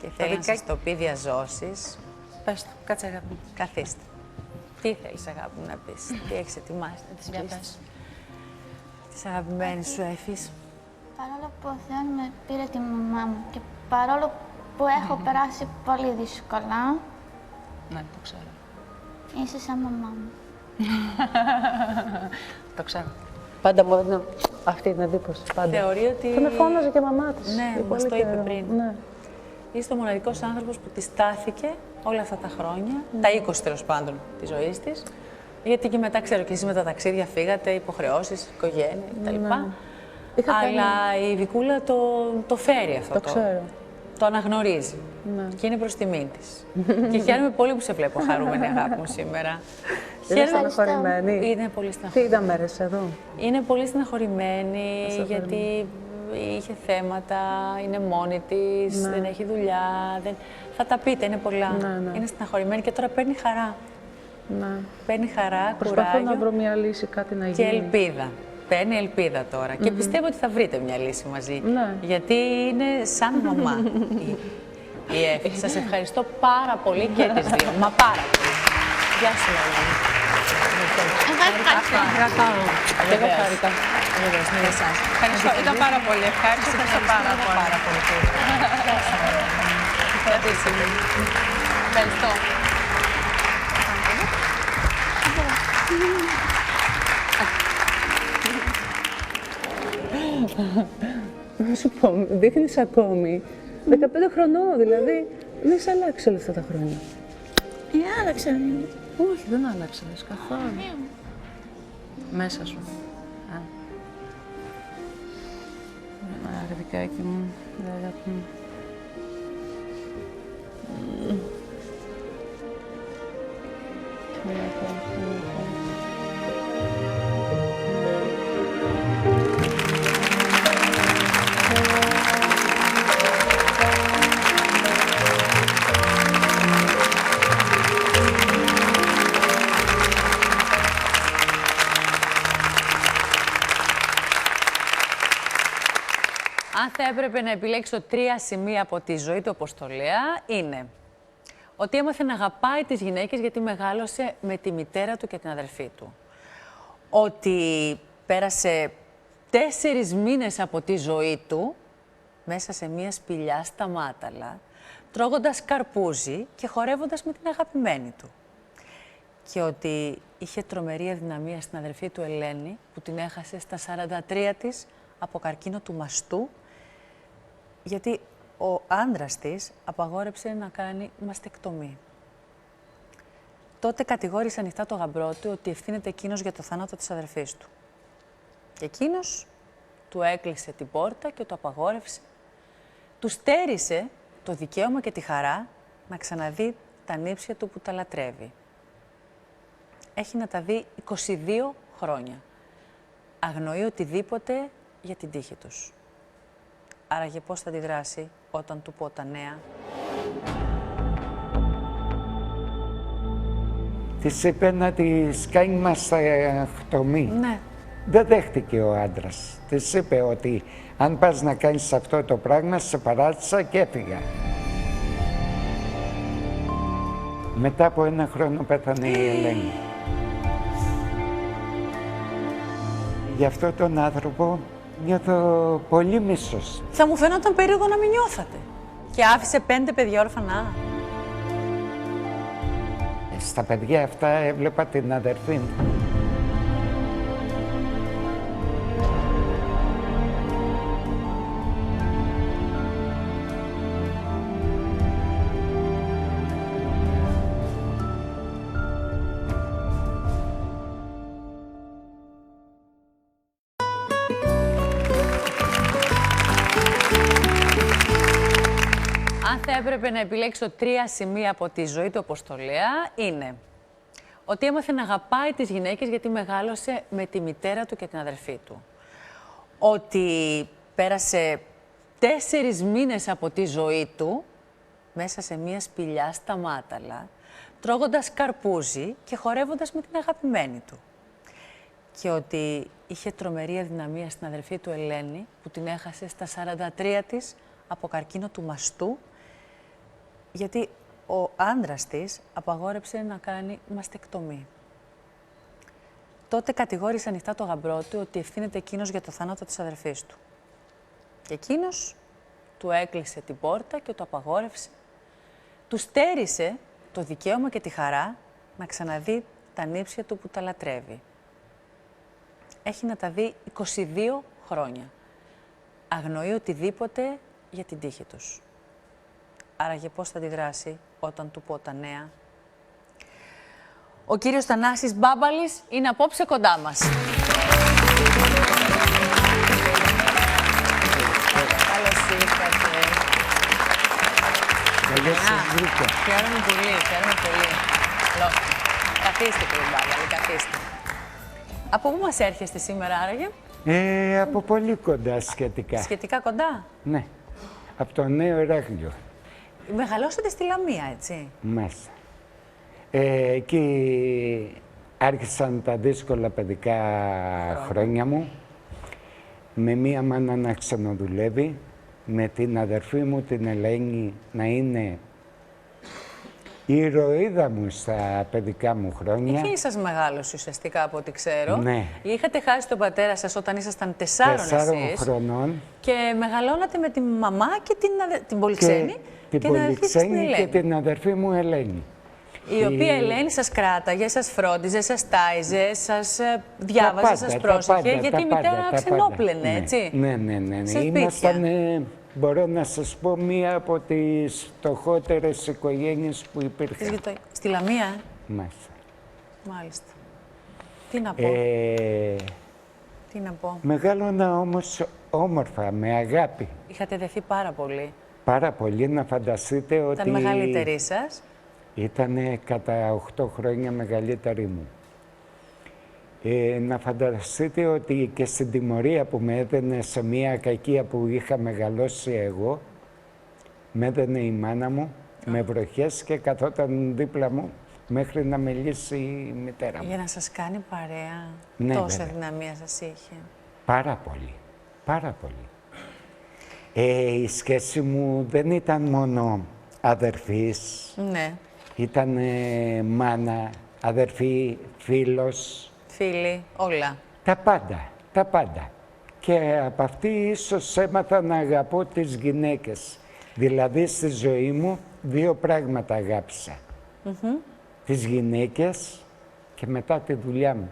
και θέλει να σας το πει διαζώσεις. Πες το, κάτσε αγάπη μου. Καθίστε. Τι θέλεις, αγάπη μου, να πεις, τι έχεις ετοιμάσει να της Για πεις. πες. Της αγαπημένης σου έφης. Παρόλο που ο Θεός με πήρε τη μαμά μου και παρόλο που έχω περάσει πολύ δύσκολα, Ναι, το ξέρω. είσαι σαν μαμά μου. Το ξέρω. Πάντα μου έδινε αυτή την εντύπωση. Πάντα. Θεωρεί ότι... Και με φώναζε και η μαμά της. Ναι, Για μας πολύ το είπε καιρό. πριν. Ναι. Είστε ο μοναδικός άνθρωπος που τη στάθηκε όλα αυτά τα χρόνια, τα 20 τέλος πάντων της ζωής της. Γιατί και μετά, ξέρω, και εσείς με τα ταξίδια φύγατε, υποχρεώσεις, οικογένεια κτλ. Είχα Αλλά η Βικούλα το φέρει αυτό. Το ξέρω. Το αναγνωρίζει. Και είναι προς τιμή της. Και χαίρομαι πολύ που σε βλέπω χαρούμενη, αγάπη μου, σήμερα. Είναι στεναχωρημένη. Είναι πολύ Τι στεναχωρημένη. είδα μέρες εδώ. Είναι πολύ στεναχωρημένη, γιατί είχε θέματα, είναι μόνη της, δεν έχει δουλειά. Θα τα πείτε, είναι πολλά. Είναι στεναχωρημένη και τώρα παίρνει χαρά. Ναι. Παίρνει χαρά, Προσπαθώ κουράγιο να βρω μια λύση, κάτι να και γίνει. ελπίδα. Παίρνει ελπίδα τώρα και πιστεύω ότι θα βρείτε μια λύση μαζί. Ναι. Γιατί είναι σαν μαμά η Εύη. Σας ευχαριστώ πάρα πολύ και τις δύο. Μα πάρα πολύ. Γεια σου, Λαλή. Και εγώ χάρηκα. Βεβαίως, με εσάς. Ευχαριστώ. Ήταν πάρα πολύ ευχάριστο. Ευχαριστώ πάρα πολύ. Ευχαριστώ. Να σου πω, δείχνεις ακόμη 15 χρονών, δηλαδή δεν έχεις αλλάξει όλα αυτά τα χρόνια. Άλλαξα. Όχι, δεν άλλαξες καθόλου. Μέσα σου. Άρα, Βικάκι μου, αγάπη μου. Αν θα έπρεπε να επιλέξω 3 σημεία από τη ζωή του Αποστολέα, είναι ότι έμαθε να αγαπάει τις γυναίκες γιατί μεγάλωσε με τη μητέρα του και την αδερφή του. Ότι πέρασε 4 μήνες από τη ζωή του μέσα σε μια σπηλιά στα Μάταλα, τρώγοντας καρπούζι και χορεύοντας με την αγαπημένη του. Και ότι είχε τρομερή αδυναμία στην αδερφή του Ελένη, που την έχασε στα 43 της από καρκίνο του μαστού Γιατί ο άντρας της απαγόρεψε να κάνει μαστεκτομή. Τότε κατηγόρησε ανοιχτά το γαμπρό του ότι ευθύνεται εκείνος για το θάνατο της αδερφής του. Και εκείνος του έκλεισε την πόρτα και το απαγόρευσε. Του στέρισε το δικαίωμα και τη χαρά να ξαναδεί τα νύψια του που τα λατρεύει. Έχει να τα δει 22 χρόνια. Αγνοεί οτιδήποτε για την τύχη τους. Άραγε πώς θα αντιδράσει όταν του πω τα νέα? Της είπε να της κάνει μαστεκτομή. Ναι. Δεν δέχτηκε ο άντρας. Της είπε ότι αν πας να κάνεις αυτό το πράγμα, σε παράτησα και έφυγα. Μετά από 1 χρόνο πέθανε η Ελένη. Γι' αυτό τον άνθρωπο νιώθω πολύ μίσος. Θα μου φαίνονταν περίεργο να μην νιώθατε. Και άφησε 5 παιδιά όρφανα. Στα παιδιά αυτά έβλεπα την αδερφή μου. Αν θα έπρεπε να επιλέξω 3 σημεία από τη ζωή του Αποστολέα, είναι ότι έμαθε να αγαπάει τις γυναίκες γιατί μεγάλωσε με τη μητέρα του και την αδερφή του. Ότι πέρασε 4 μήνες από τη ζωή του μέσα σε μία σπηλιά στα Μάταλα, τρώγοντας καρπούζι και χορεύοντας με την αγαπημένη του. Και ότι είχε τρομερή αδυναμία στην αδερφή του Ελένη, που την έχασε στα 43 της από καρκίνο του μαστού, γιατί ο άντρας της απαγόρεψε να κάνει μαστεκτομή. Τότε κατηγόρησε ανοιχτά το γαμπρό του ότι ευθύνεται εκείνος για το θάνατο της αδερφής του. Και εκείνος του έκλεισε την πόρτα και το απαγόρευσε. Του στέρισε το δικαίωμα και τη χαρά να ξαναδεί τα νύψια του που τα λατρεύει. Έχει να τα δει 22 χρόνια. Αγνοεί οτιδήποτε για την τύχη τους. Άραγε πώς θα αντιδράσει όταν του πω τα νέα? Ο κύριος Θανάσης Μπάμπαλης είναι απόψε κοντά μας. Καλώς ήρθατε. Καλώς σας βρήκα. Χαίρομαι πολύ, χαίρομαι πολύ. Καθίστε κύριε Μπάμπαλη, καθίστε. Από πού μας έρχεστε σήμερα άραγε? Από πολύ κοντά σχετικά. Σχετικά κοντά. Ναι, από το Νέο Ηράκλειο. Μεγαλώσατε στη Λαμία, έτσι? Μέσα. Εκεί άρχισαν τα δύσκολα παιδικά χρόνια μου. Με μία μάνα να ξαναδουλεύει, με την αδερφή μου την Ελένη να είναι η ηρωίδα μου στα παιδικά μου χρόνια. Εκεί σας μεγάλωσε ουσιαστικά από ό,τι ξέρω. Ναι. Είχατε χάσει τον πατέρα σας όταν ήσασταν 4 εσείς. χρονών. Και μεγαλώνατε με τη μαμά και την Πολυξένη. Την Πολυξένη και την αδερφή μου Ελένη. Η οποία Ελένη σας κράταγε, σας φρόντιζε, σας τάιζε, σας διάβαζε, σας πρόσεχε, γιατί η μητέρα ξενόπλαινε, έτσι. Ναι. Ήμασταν, μπορώ να σας πω, μία από τις φτωχότερες οικογένειες που υπήρχαν. Στη Λαμία, Μάλιστα. Μάλιστα. Τι να πω. Τι να πω. Μεγάλωνα όμως όμορφα, με αγάπη. Είχατε δεθεί πάρα πολύ. Πάρα πολύ, να φανταστείτε ότι... Ήταν μεγαλύτερη σας. Ήτανε κατά 8 χρόνια μεγαλύτερη μου. Να φανταστείτε ότι και στην τιμωρία που με έδαινε σε μια κακία που είχα μεγαλώσει εγώ, με έδαινε η μάνα μου με βροχές και καθόταν δίπλα μου μέχρι να με λύσει η μητέρα μου. Για να σας κάνει παρέα. Ναι, τόση βέβαια. δυναμία σας είχε. Πάρα πολύ. Πάρα πολύ. Η σχέση μου δεν ήταν μόνο αδερφής. Ναι. Ήταν μάνα, αδερφή, φίλος. Φίλοι, όλα. Τα πάντα, τα πάντα. Και από αυτή ίσως έμαθα να αγαπώ τις γυναίκες. Δηλαδή στη ζωή μου 2 πράγματα αγάπησα. Τις γυναίκες και μετά τη δουλειά μου.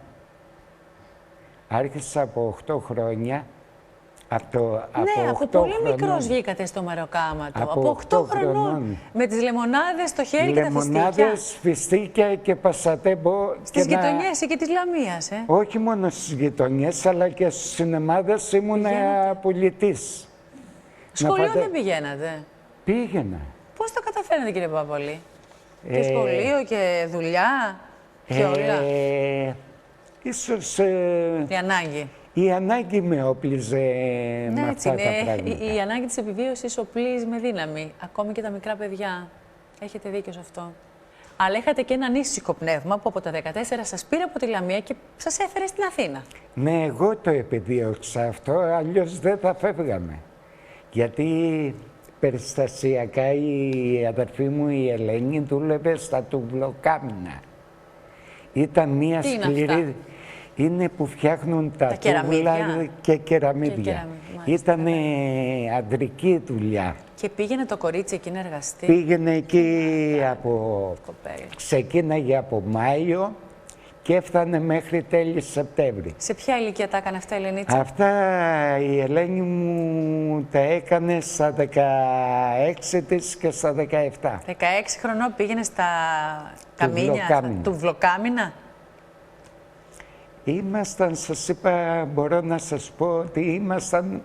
Άρχισα από 8 χρόνια Ναι, από 8 πολύ χρονών. μικρός βγήκατε στο μεροκάματο. Από 8 8 χρονών. χρονών. Με τις λεμονάδες στο χέρι και τα φιστίκια. Λεμονάδες, φιστίκια και πασατέμπο. Στις γειτονιές και της Λαμίας, Όχι μόνο στις γειτονιές, αλλά και στους σινεμάδες ήμουν πολιτής. Σχολείο δεν πηγαίνατε? Πήγαινα. Πώς το καταφέρατε, κύριε Παπαπολή? Και σχολείο και δουλειά και όλα. Ίσως Η ανάγκη. η ανάγκη με όπλιζε Ναι, με έτσι αυτά τα είναι. πράγματα. Η ανάγκη της επιβίωσης οπλίζει με δύναμη. Ακόμη και τα μικρά παιδιά. Έχετε δίκιο σε αυτό. Αλλά είχατε και έναν ήσυχο πνεύμα που από τα 14 σας πήρε από τη Λαμία και σας έφερε στην Αθήνα. Ναι, εγώ το επιδίωξα αυτό, αλλιώς δεν θα φεύγαμε. Γιατί περιστασιακά η αδερφή μου η Ελένη δούλευε στα τουβλοκάμινα. Ήταν μία Τι είναι σκληρή... αυτά? Είναι που φτιάχνουν τα τούβλα κεραμίδια. και κεραμίδια. μάλιστα, Ήταν αντρική δουλειά. Και πήγαινε το κορίτσι εκεί να εργαστεί. Πήγαινε εκεί Κοπέλα. ξεκίναγε από Μάιο και έφτανε μέχρι τέλη Σεπτέμβρη. Σε ποια ηλικία τα έκανε αυτά, Ελενίτσα? Αυτά η Ελένη μου τα έκανε στα 16 της και στα 17. 16 χρονών πήγαινε στα καμίνια, τουβλοκάμινα. Ήμασταν, σας είπα, μπορώ να σας πω ότι ήμασταν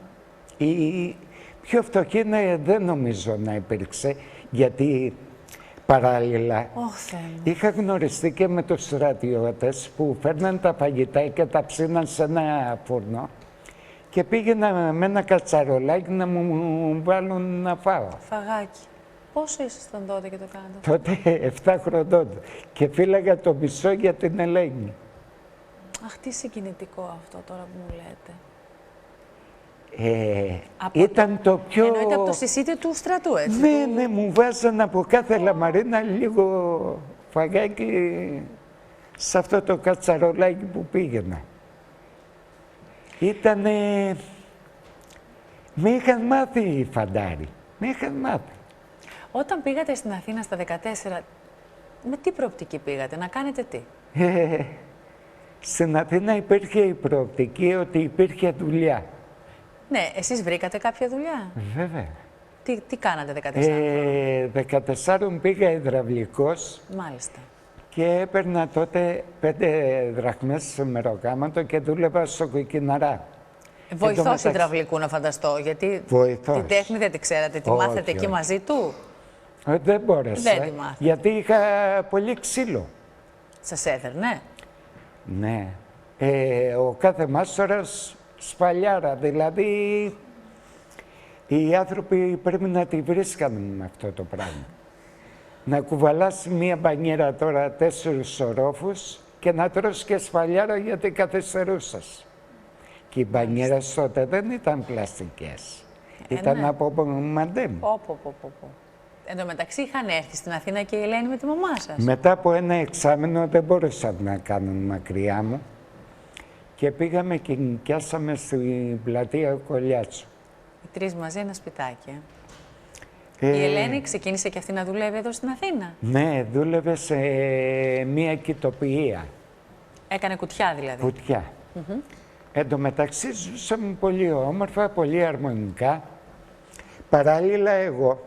οι πιο φτωχοί, δεν νομίζω να υπήρξε, γιατί παράλληλα είχα γνωριστεί και με τους στρατιώτες που φέρναν τα φαγητά και τα ψήναν σε ένα φούρνο και πήγαινα με ένα κατσαρολάκι να μου βάλουν να φάω. Φαγάκι. Πόσο ήσασταν τότε και το κάνατε? Τότε 7 χρονών και φύλαγα το μισό για την Ελένη. Αχ, τι συγκινητικό αυτό τώρα που μου λέτε. Ήταν το πιο... Εννοείται από το συσίτη του στρατού, έτσι? Ναι, μου βάζαν από κάθε λαμαρίνα λίγο φαγάκι σε αυτό το κατσαρολάκι που πήγαινα. Ήτανε... Με είχαν μάθει οι φαντάροι. Με είχαν μάθει. Όταν πήγατε στην Αθήνα στα 14, με τι προοπτική πήγατε, να κάνετε τι? Στην Αθήνα υπήρχε η προοπτική ότι υπήρχε δουλειά. Ναι, εσείς βρήκατε κάποια δουλειά? Βέβαια. Τι κάνατε 14? 14 πήγα υδραυλικός. Μάλιστα. Και έπαιρνα τότε 5 δραχμές σε μεροκάματο και δούλευα στο Κοκκιναρά. Βοηθός υδραυλικού να φανταστώ, γιατί την τέχνη δεν τη ξέρατε, τη μάθατε εκεί μαζί του? Δεν μπόρεσα, Δεν τη μάθατε. γιατί είχα πολύ ξύλο. Σας έδερνε? Ναι. Ο κάθε μάστορας σφαλιάρα, δηλαδή οι άνθρωποι πρέπει να τη βρίσκαν με αυτό το πράγμα. Να κουβαλάς μία μπανιέρα τώρα 4 ορόφους και να τρως και σφαλιάρα γιατί καθυστερούσας. Και οι μπανιέρες τότε δεν ήταν πλαστικές. Ήταν ναι. από μαντέμ. Εν τω μεταξύ είχαν έρθει στην Αθήνα και η Ελένη με τη μαμά σας. Μετά από ένα εξάμηνο δεν μπορούσαν να κάνουν μακριά μου και πήγαμε και νοικιάσαμε στην πλατεία Κολιάτσου. Οι 3 μαζί ένα σπιτάκι. Η Ελένη ξεκίνησε και αυτή να δουλεύει εδώ στην Αθήνα. Ναι, δούλευε σε μία κοιτοποιία. Έκανε κουτιά δηλαδή. Κουτιά. Εν τω μεταξύ ζούσαμε πολύ όμορφα, πολύ αρμονικά. Παράλληλα εγώ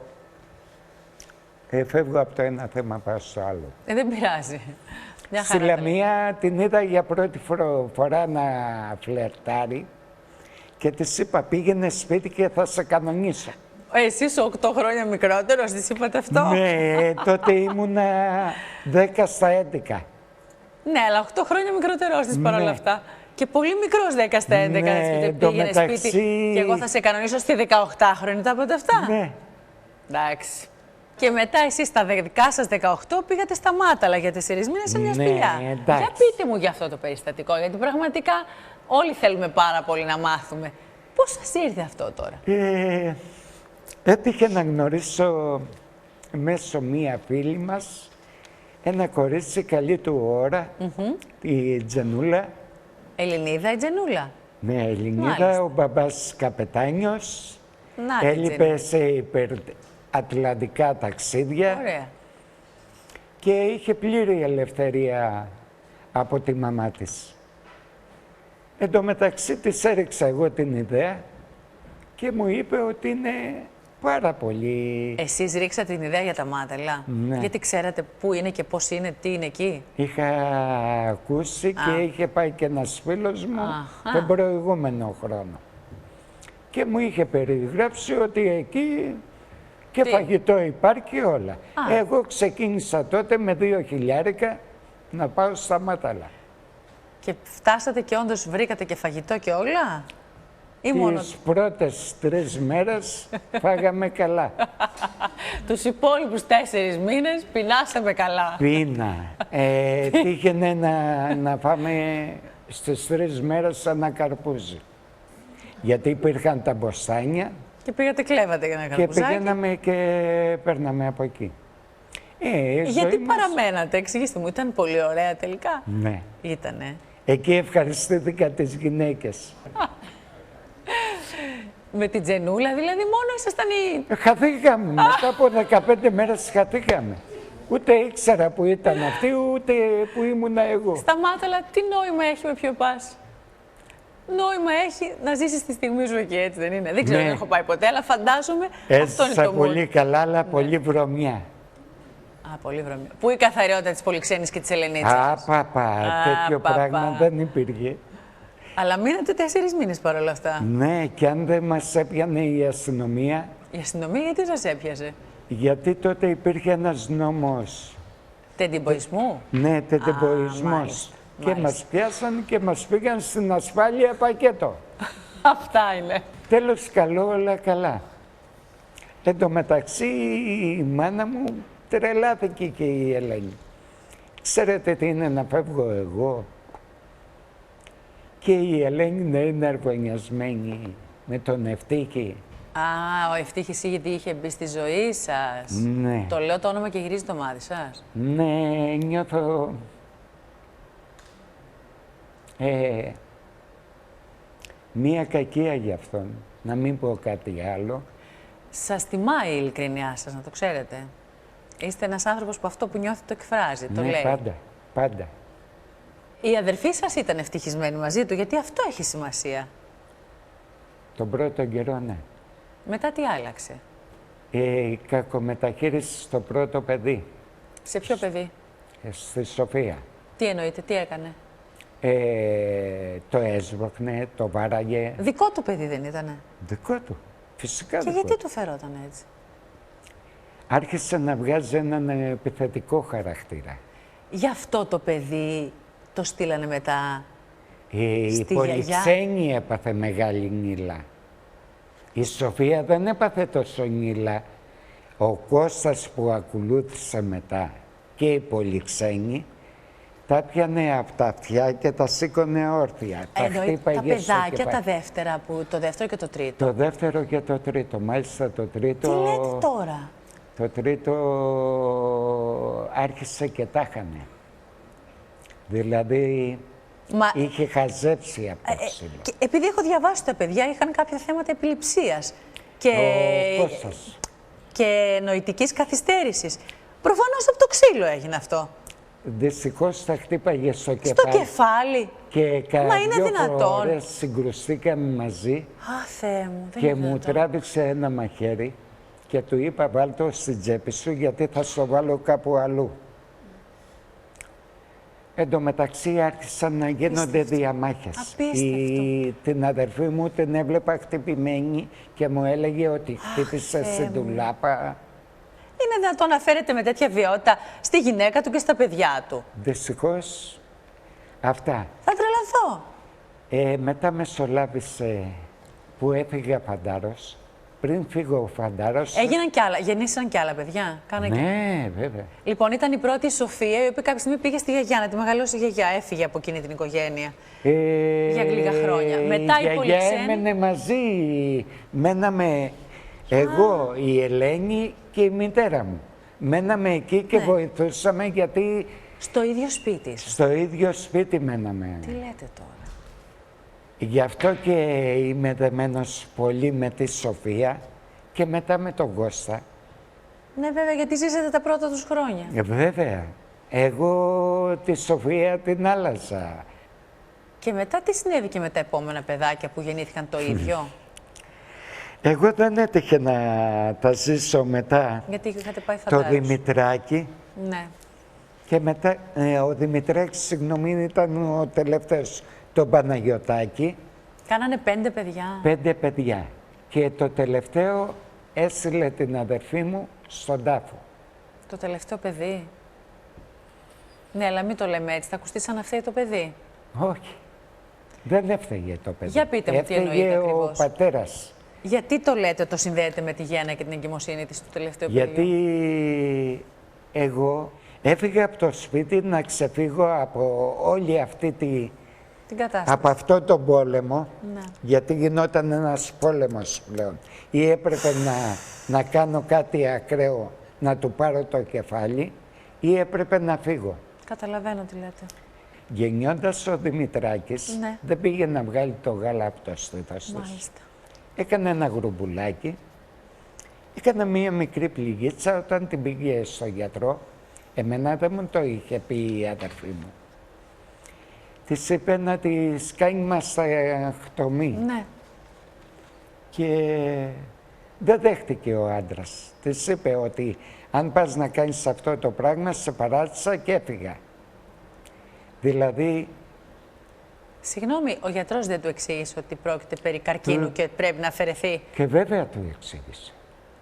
φεύγω από το ένα θέμα πάω στο άλλο. Δεν πειράζει. Στη Λαμία την είδα για πρώτη φορά να φλερτάρει και της είπα πήγαινε σπίτι και θα σε κανονίσω. Εσείς 8 χρόνια μικρότερος, της είπατε αυτό? Ναι, τότε ήμουνα 10 στα 11. Ναι, αλλά 8 χρόνια μικρότερος της παρόλα αυτά. Και πολύ μικρός 10 στα 11, ναι, πήγαινε σπίτι και εγώ θα σε κανονίσω στη 18χρονη, τα είπατε αυτά? Ναι. Εντάξει. Και μετά εσείς στα δικά σας 18 πήγατε στα Μάταλα για 4 μήνες σε μια σπηλιά. Για πείτε μου για αυτό το περιστατικό, γιατί πραγματικά όλοι θέλουμε πάρα πολύ να μάθουμε. Πώς σας ήρθε αυτό τώρα? Έτυχε να γνωρίσω μέσω μία φίλη μας ένα κορίτσι καλή του ώρα, η Τζενούλα. Ελληνίδα η Τζενούλα? Ναι, Ελληνίδα, Μάλιστα. ο μπαμπάς καπετάνιος. Να, έλειπε σε υπερατλαντικά ταξίδια. Ωραία. Και είχε πλήρη ελευθερία από τη μαμά της. Εν τω μεταξύ της έριξα εγώ την ιδέα και μου είπε ότι είναι πάρα πολύ... Εσείς ρίξατε την ιδέα για τα μάτελα. Ναι. Γιατί ξέρατε πού είναι και πώς είναι, τι είναι εκεί. Είχα ακούσει και είχε πάει και ένας φίλος μου Αχα. τον προηγούμενο χρόνο. Και μου είχε περιγράψει ότι εκεί και Τι? φαγητό υπάρχει όλα. Εγώ ξεκίνησα τότε με 2.000 να πάω στα Μάταλα. Και φτάσατε και όντως βρήκατε και φαγητό και όλα. Ή μόνο Τις πρώτες 3 μέρες φάγαμε καλά. τους υπόλοιπους 4 μήνες πεινάσαμε καλά. Πείνα. Τύχαινε να φάμε στις 3 μέρες ένα καρπούζι. Γιατί υπήρχαν τα μποστάνια Και πήγατε κλέβατε για ένα και καρπουζάκι. πηγαίναμε και παίρναμε από εκεί. Η Γιατί ζωή μας- παραμένατε, εξηγήστε μου, ήταν πολύ ωραία τελικά. Ναι. Ήτανε. Εκεί ευχαριστήθηκα τις γυναίκες. Με την Τζενούλα δηλαδή μόνο ήσασταν οι... Χαθήκαμε. Μετά από 15 μέρες χαθήκαμε. Ούτε ήξερα που ήταν αυτή, ούτε που ήμουνα εγώ. Στα Μάταλα τι νόημα έχει με ποιο πας. Νόημα έχει να ζήσεις τη στιγμή σου εκεί, έτσι δεν είναι. Δεν ξέρω, Ναι. δεν έχω πάει ποτέ, αλλά φαντάζομαι αυτό είναι Έζησα το πολύ μόνο. καλά, αλλά πολύ βρωμιά. Α, πολύ βρωμιά. Πού η καθαριότητα της Πολυξένης και της Ελενίτσας. Παπα, τέτοιο παπα. πράγμα δεν υπήρχε. Αλλά μείνατε 4 μήνες παρόλα αυτά. Ναι, και αν δεν μας έπιανε η αστυνομία, Η αστυνομία γιατί σας έπιασε. γιατί τότε υπήρχε ένας νόμος, Τεντιμποϊσμού. ναι, τετεμποϊσμός. μάλιστα, Και μάλιστα. μας πιάσαν και μας πήγαν στην ασφάλεια πακέτο. Αυτά είναι. Τέλος, καλό, όλα καλά. Εν τω μεταξύ, η μάνα μου τρελάθηκε και η Ελένη. Ξέρετε τι είναι να φεύγω εγώ και η Ελένη να είναι αρβωνιασμένη με τον Ευτύχη. Α, ο Ευτύχης γιατί είχε μπει στη ζωή σας. Ναι. Το λέω το όνομα και γυρίζει το μάτι σας. Ναι, νιώθω... μία κακία για αυτόν, να μην πω κάτι άλλο. Σας τιμάει η ειλικρινιά σας, να το ξέρετε. Είστε ένας άνθρωπος που αυτό που νιώθει το εκφράζει, το Ναι, λέει. πάντα, πάντα. Οι αδερφοί σας ήταν ευτυχισμένοι μαζί του, γιατί αυτό έχει σημασία. Τον πρώτο καιρό, ναι. Μετά τι άλλαξε. Η κακομεταχείριση στο πρώτο παιδί, Σε ποιο παιδί. στη Σοφία. Τι εννοείτε, τι έκανε. Το έσβοχνε, το βάραγε. Δικό του παιδί δεν ήτανε. Δικό του. Φυσικά Και δικό γιατί του. του φερόταν έτσι. Άρχισε να βγάζει έναν επιθετικό χαρακτήρα. Γι' αυτό το παιδί το στείλανε μετά. Η Στη Πολυξένη έπαθε μεγάλη νύλα. Η Σοφία δεν έπαθε τόσο νύλα. Ο Κώστας που ακολούθησε μετά και η Πολυξένη τα πιανε από τα αυτιά και τα σήκωνε όρθια. Τα Εννοείται χτύπαγε τα στο παιδάκια τα κεφάλι. δεύτερα, το δεύτερο και το τρίτο. Το δεύτερο και το τρίτο. Μάλιστα το τρίτο... Τι λέτε τώρα. Το τρίτο άρχισε και τα χανε. Δηλαδή Μα είχε χαζέψει από το ξύλο. και επειδή έχω διαβάσει τα παιδιά, είχαν κάποια θέματα επιληψίας και, Ο Κώστας. και νοητικής καθυστέρησης. Προφανώς από το ξύλο έγινε αυτό. Δυστυχώς τα χτύπαγε στο Στο κεφάλι. κεφάλι. Και Μα κάνα είναι 2 δυνατόν. φορές συγκρουστήκαμε μαζί Α, Θεέ μου, δεν και είναι μου δυνατόν. τράβηξε ένα μαχαίρι και του είπα βάλ' το στην τσέπη σου γιατί θα στο βάλω κάπου αλλού. Εν τω μεταξύ άρχισαν να γίνονται διαμάχες. Απίστευτο. Την αδερφή μου την έβλεπα χτυπημένη και μου έλεγε ότι χτύπησε Θεέ στην μου. ντουλάπα. Είναι δυνατόν να φέρετε με τέτοια βιότητα στη γυναίκα του και στα παιδιά του. Δυστυχώς αυτά. Θα τρελαθώ. Μετά μεσολάβησε που έφυγε ο Φαντάρος. Πριν φύγω ο Φαντάρος... Έγιναν κι άλλα, γεννήσαν κι άλλα παιδιά. Κάναν κι... Ναι, βέβαια. Λοιπόν, ήταν η πρώτη η Σοφία, η οποία κάποια στιγμή πήγε στη γιαγιά, να τη μεγαλώσει η γιαγιά. Έφυγε από εκείνη την οικογένεια. Για λίγα χρόνια. Μετά η γιαγιά Πολυξένη. έμενε μαζί. Μέναμε εγώ, η Ελένη και η μητέρα μου. Μέναμε εκεί και Ναι. βοηθούσαμε γιατί Στο ίδιο σπίτι ήσασταν. στο ίδιο σπίτι μέναμε. Τι λέτε τώρα. Γι' αυτό και είμαι δεμένος πολύ με τη Σοφία και μετά με τον Κώστα. Ναι, βέβαια, γιατί ζήσατε τα πρώτα τους χρόνια. Βέβαια. Εγώ τη Σοφία την άλλαζα. Και μετά τι συνέβη και με τα επόμενα παιδάκια που γεννήθηκαν το ίδιο. Εγώ δεν έτυχε να τα ζήσω μετά Γιατί είχατε πάει το φαντάρους. Δημητράκη. Ναι. Και μετά, ο Δημητράκης, συγγνώμη, ήταν ο τελευταίος. Το Παναγιωτάκη, Κάνανε 5 παιδιά. 5 παιδιά. Και το τελευταίο έστειλε την αδερφή μου στον τάφο. Το τελευταίο παιδί. Ναι, αλλά μην το λέμε έτσι. Θα ακουστεί σαν να φταίει το παιδί. Όχι. Δεν έφταιγε το παιδί. Για πείτε μου τι εννοείτε Έφταιγε ο ακριβώς. πατέρας. Γιατί το λέτε, το συνδέετε με τη γέννα και την εγκυμοσύνη της του τελευταίου Γιατί παιδιού? εγώ έφυγα από το σπίτι να ξεφύγω από όλη αυτή Την κατάσταση. από αυτό τον πόλεμο, Ναι. γιατί γινόταν ένας πόλεμος πλέον. Ή έπρεπε να κάνω κάτι ακραίο, να του πάρω το κεφάλι, ή έπρεπε να φύγω. Καταλαβαίνω τι λέτε. Γεννιώντας ο Δημητράκης, Ναι. δεν πήγε να βγάλει το γάλα από το στήθος της. Μάλιστα. Έκανε ένα γρουμπουλάκι, έκανε μία μικρή πληγίτσα όταν την πήγε στο γιατρό. Εμένα δεν μου το είχε πει η αδερφή μου. Της είπε να της κάνει μαστακτομή. Ναι. Και δεν δέχτηκε ο άντρας. Της είπε ότι αν πας να κάνεις αυτό το πράγμα, σε παράτησα και έφυγα. Δηλαδή, Συγγνώμη, ο γιατρός δεν του εξήγησε ότι πρόκειται περί καρκίνου και πρέπει να αφαιρεθεί. και βέβαια του εξήγησε.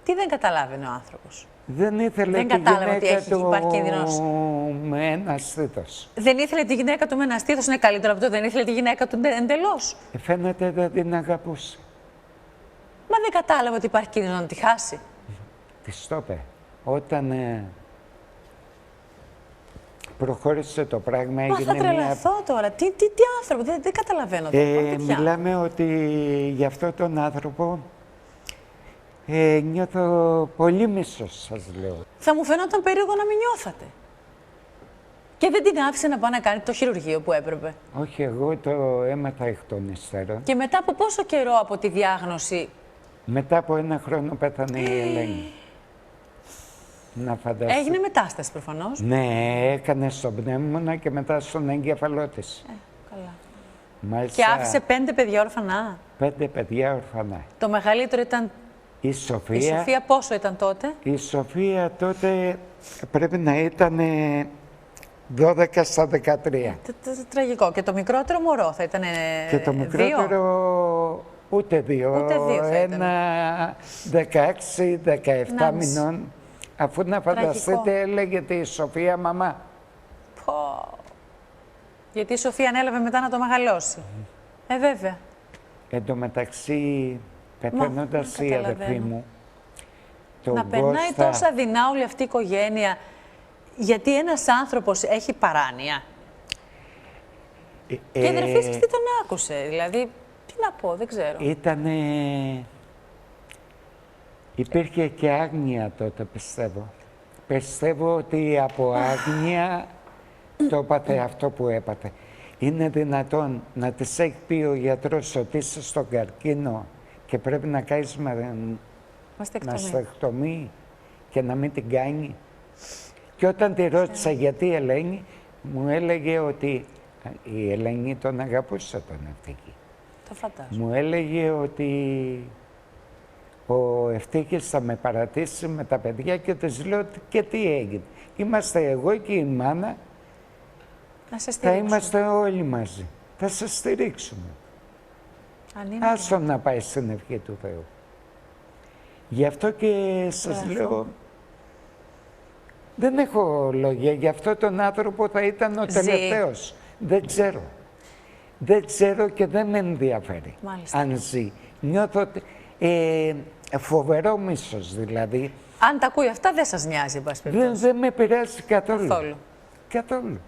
Τι δεν καταλάβαινε ο άνθρωπος? Δεν ήθελε Δεν τη κατάλαβε ότι γυναίκα υπάρχει κίνδυνος. με ένα στήθος. Δεν ήθελε τη γυναίκα του με ένα στήθος, είναι καλύτερο από το. Δεν ήθελε τη γυναίκα του εντελώς. Φαίνεται δεν την αγαπούσε. Μα δεν κατάλαβε ότι υπάρχει κίνδυνο να τη χάσει. Της το είπε. Όταν προχώρησε το πράγμα, Μα έγινε θα τρελαθώ τώρα. Τι άνθρωπο, δεν καταλαβαίνω. μιλάμε ότι για αυτόν τον άνθρωπο νιώθω πολύ μίσος, σας λέω. Θα μου φαινόταν περίεργο να μην νιώθατε. Και δεν την άφησε να πάει να κάνει το χειρουργείο που έπρεπε. Όχι, εγώ το έμαθα εκ των υστέρων. Και μετά από πόσο καιρό από τη διάγνωση? Μετά από 1 χρόνο πέθανε η Ελένη. Να φανταστείτε. Έγινε μετάσταση προφανώς. Ναι, έκανε στον πνεύμονα και μετά στον εγκέφαλό της. Καλά. Μάλιστα, Και άφησε 5 παιδιά όρφανα. 5 παιδιά ορφανά. Το μεγαλύτερο ήταν Η η Σοφία, Σοφία. Πόσο ήταν τότε? η Σοφία τότε πρέπει να ήταν 12 στα 13. Τραγικό. Και το μικρότερο μωρό θα ήταν Και το 2. μικρότερο ούτε 2. Ούτε 2 θα ήταν. Ένα 16-17 Να μισ. μηνών. Αφού να φανταστείτε, έλεγε τη Σοφία μαμά. Πω. Γιατί η Σοφία ανέλαβε μετά να το μεγαλώσει. Βέβαια. Εν τω μεταξύ, πεθαίνοντας η αδερφή καταλαβαίνω. μου, τον Να περνάει Κώστα, τόσα δεινά όλη αυτή η οικογένεια, γιατί ένας άνθρωπος έχει παράνοια. Και η αδερφή σας τι τον άκουσε, δηλαδή, τι να πω, δεν ξέρω. ήτανε... Υπήρχε και άγνοια τότε, πιστεύω. Πιστεύω ότι από άγνοια το έπαθε αυτό που έπαθε. Είναι δυνατόν να της έχει πει ο γιατρός ότι είσαι στον καρκίνο και πρέπει να κάνεις μαστεκτομή και να μην την κάνει. Και όταν τη ρώτησα γιατί η Ελένη, μου έλεγε ότι η Ελένη τον αγαπούσε τον Ευτύχη. Το φαντάζομαι. Μου έλεγε ότι ο Ευτύχης θα με παρατήσει με τα παιδιά και της λέω και τι έγινε. Είμαστε εγώ και η μάνα, Να σε θα στηρίξω. είμαστε όλοι μαζί. Θα σε στηρίξουμε. Αν είναι. Άσο να πάει στην ευχή του Θεού. Γι' αυτό και σας λέω, δεν έχω λόγια. Γι' αυτό τον άνθρωπο θα ήταν ο Ζει. τελευταίος. Δεν ξέρω. Δεν ξέρω και δεν με ενδιαφέρει. Μάλιστα. Αν ζει. Νιώθω ότι, φοβερό μίσος δηλαδή. Αν τα ακούει αυτά, δεν σας νοιάζει, εν πάση περιπτώσει. Δεν με πειράζει καθόλου. Καθόλου. Καθόλου.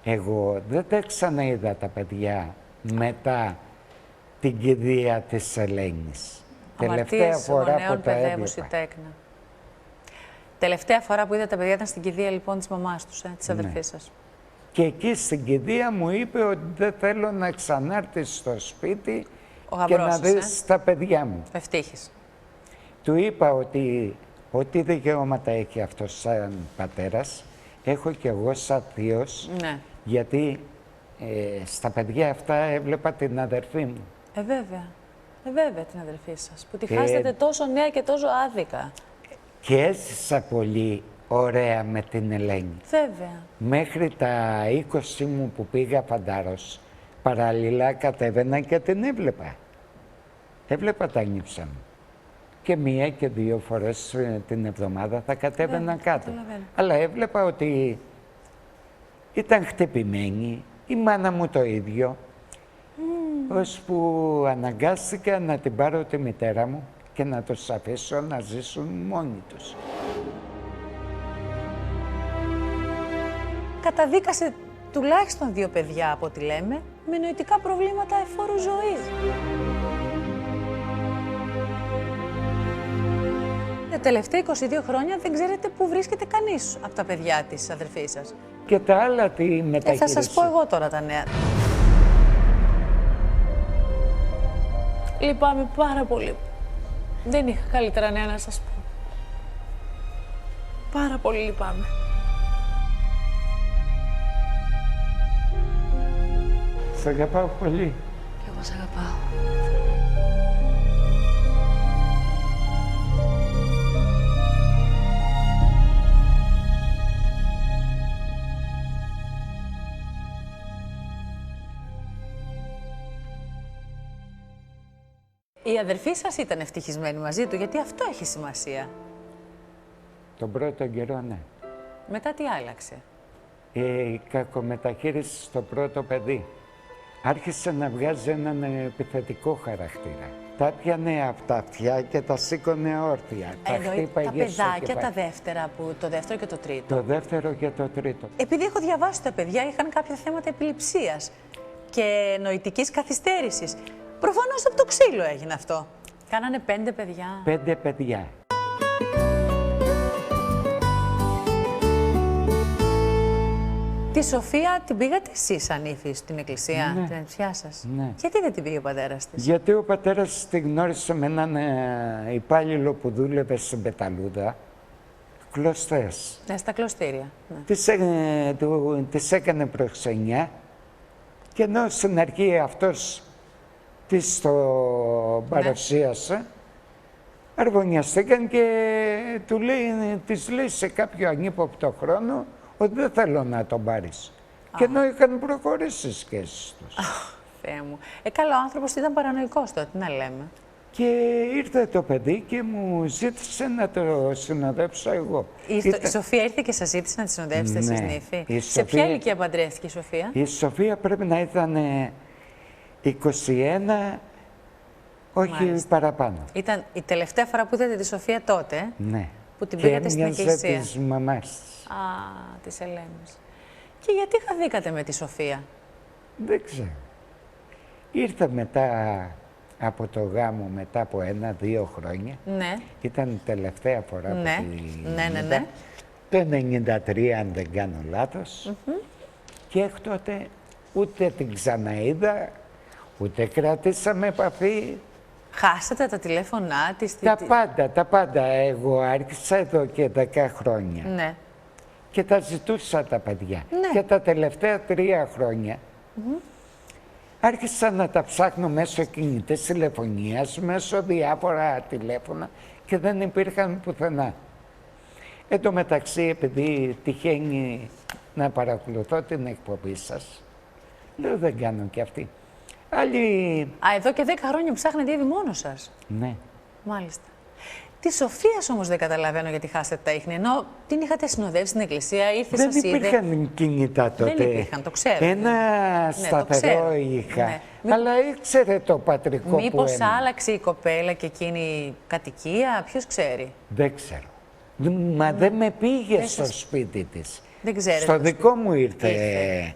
Εγώ δεν τα ξαναείδα τα παιδιά μετά την κηδεία της Ελένης. Τελευταία Αμαρτίες φορά γονέων που τα παιδεύους η έβλεπα. τέκνα. Τελευταία φορά που είδα τα παιδιά ήταν στην κηδεία λοιπόν της μαμάς τους, της Ναι. αδερφής σας. Και εκεί στην κηδεία μου είπε ότι δεν θέλω να ξανάρθεις στο σπίτι Ο και γαμπρός να σας, δεις τα παιδιά μου. Ευτύχης. Του είπα ότι ό,τι δικαιώματα έχει αυτός σαν πατέρας, έχω και εγώ σαν θείος, Ναι. γιατί στα παιδιά αυτά έβλεπα την αδερφή μου. Βέβαια. Βέβαια την αδερφή σας, που τη χάσετε τόσο νέα και τόσο άδικα. Και έζησα πολύ ωραία με την Ελένη. Βέβαια. Μέχρι τα 20 μου που πήγα Φαντάρος, παράλληλα κατέβαινα και την έβλεπα. Έβλεπα τα νύψα μου. Και 1 και 2 φορές την εβδομάδα θα κατέβαινα κάτω. καταλαβαίνω. Αλλά έβλεπα ότι ήταν χτυπημένη, η μάνα μου το ίδιο. Ώσπου αναγκάστηκα να την πάρω τη μητέρα μου και να τους αφήσω να ζήσουν μόνοι τους. Καταδίκασε τουλάχιστον 2 παιδιά, από ό,τι λέμε, με νοητικά προβλήματα εφόρου ζωής. Τα τελευταία 22 χρόνια δεν ξέρετε πού βρίσκεται κανείς από τα παιδιά της αδερφής σας. Και τα άλλα τι μεταχείριση. Θα σας πω εγώ τώρα τα νέα. Λυπάμαι πάρα πολύ. Δεν είχα καλύτερα νέα να σας πω. Πάρα πολύ λυπάμαι. Σ' αγαπάω πολύ. Κι εγώ σ' αγαπάω. Η αδερφή σας ήταν ευτυχισμένη μαζί του, γιατί αυτό έχει σημασία. Τον πρώτο καιρό, ναι. Μετά τι άλλαξε? Η κακομεταχείριση στο πρώτο παιδί. Άρχισε να βγάζει έναν επιθετικό χαρακτήρα. Τα πιανε από τα αυτιά και τα σήκωνε όρθια. Τα Τα παιδάκια, τα δεύτερα, το δεύτερο και το τρίτο. Το δεύτερο και το τρίτο. Επειδή έχω διαβάσει τα παιδιά είχαν κάποια θέματα επιληψίας και νοητικής καθυστέρησης. Προφανώς από το ξύλο έγινε αυτό. Κάνανε 5 παιδιά. 5 παιδιά. Τη Σοφία την πήγατε εσείς ανήφη στην εκκλησία, Ναι. την ανιψιά σας? Ναι. Γιατί δεν την πήγε ο πατέρας της? Γιατί ο πατέρας τη γνώρισε με έναν υπάλληλο που δούλευε στην Πεταλούδα, κλωστές. Ναι, στα κλωστήρια. Ναι. Της έκανε προξενιά και ενώ στην αρχή αυτός της το παρουσίασε, αρβωνιαστήκαν και της λέει σε κάποιο ανύποπτο χρόνο ότι δεν θέλω να τον πάρεις. Και ενώ είχαν προχωρήσει οι σχέσεις τους. Θεέ μου. Καλά, ο άνθρωπος ήταν παρανοϊκός τότε, τι να λέμε. Και ήρθε το παιδί και μου ζήτησε να το συνοδέψω εγώ. Η Σοφία ήρθε και σας ζήτησε να τη συνοδεύσετε εσείς, Ναι. νύφη. Σε ποια ηλικία παντρεύτηκε η Σοφία? Η Σοφία πρέπει να ήταν 21, όχι Μάλιστα. παραπάνω. Ήταν η τελευταία φορά που είδατε τη Σοφία τότε, Ναι. που την και πήγατε στην έμοιαζε εκκλησία. της μαμάς. Α, της Ελένης. Και γιατί χαθήκατε με τη Σοφία? Δεν ξέρω. Ήρθε μετά από το γάμο, μετά από 1-2 χρόνια. Ναι. Ήταν η τελευταία φορά Ναι. που την Ναι, ναι, είδα. ναι. Το 93, αν δεν κάνω λάθος. Και εκ τότε ούτε την ξαναείδα, ούτε κρατήσαμε επαφή. Χάσατε τα τηλέφωνά της? Τα πάντα. Εγώ άρχισα εδώ και 10 χρόνια. Ναι. Και τα ζητούσα τα παιδιά. Ναι. Και τα τελευταία 3 χρόνια άρχισα να τα ψάχνω μέσω κινητής τηλεφωνίας, μέσω διάφορα τηλέφωνα και δεν υπήρχαν πουθενά. Εν τω μεταξύ, επειδή τυχαίνει να παρακολουθώ την εκπομπή σας, λέω δεν κάνω κι αυτή. Άλλοι... Εδώ και 10 χρόνια ψάχνετε ήδη μόνος σας. Ναι. Μάλιστα. Τη Σοφία όμως δεν καταλαβαίνω γιατί χάσατε τα ίχνη. Ενώ την είχατε συνοδεύσει στην εκκλησία, ήρθε, Δεν σας είδε. υπήρχαν κινητά τότε. Δεν υπήρχαν, το ξέρω. Ένα το σταθερό ξέρω. είχα. Ναι. Αλλά ήξερε το πατρικό που Μήπως έμεινε. άλλαξε η κοπέλα και εκείνη κατοικία, ποιος ξέρει. Δεν ξέρω. Μα δεν με πήγε στο σπίτι της. Δεν ξέρετε Στο το δικό σπίτι. μου ήρθε.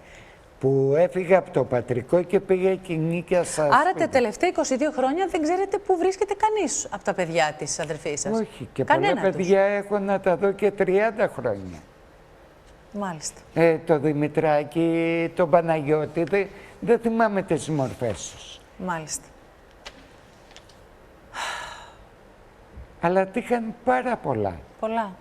Που έφυγα από το πατρικό και πήγα και νίκιασα Άρα σπίτι. τα τελευταία 22 χρόνια δεν ξέρετε πού βρίσκεται κανείς από τα παιδιά της αδερφής σας. Όχι, και Κανένα πολλά παιδιά έχω να τα δω και 30 χρόνια. Μάλιστα. Το Δημητράκη, τον Παναγιώτη, δεν θυμάμαι τις μορφές τους. Μάλιστα. Αλλά τύχαν πάρα πολλά. Πολλά.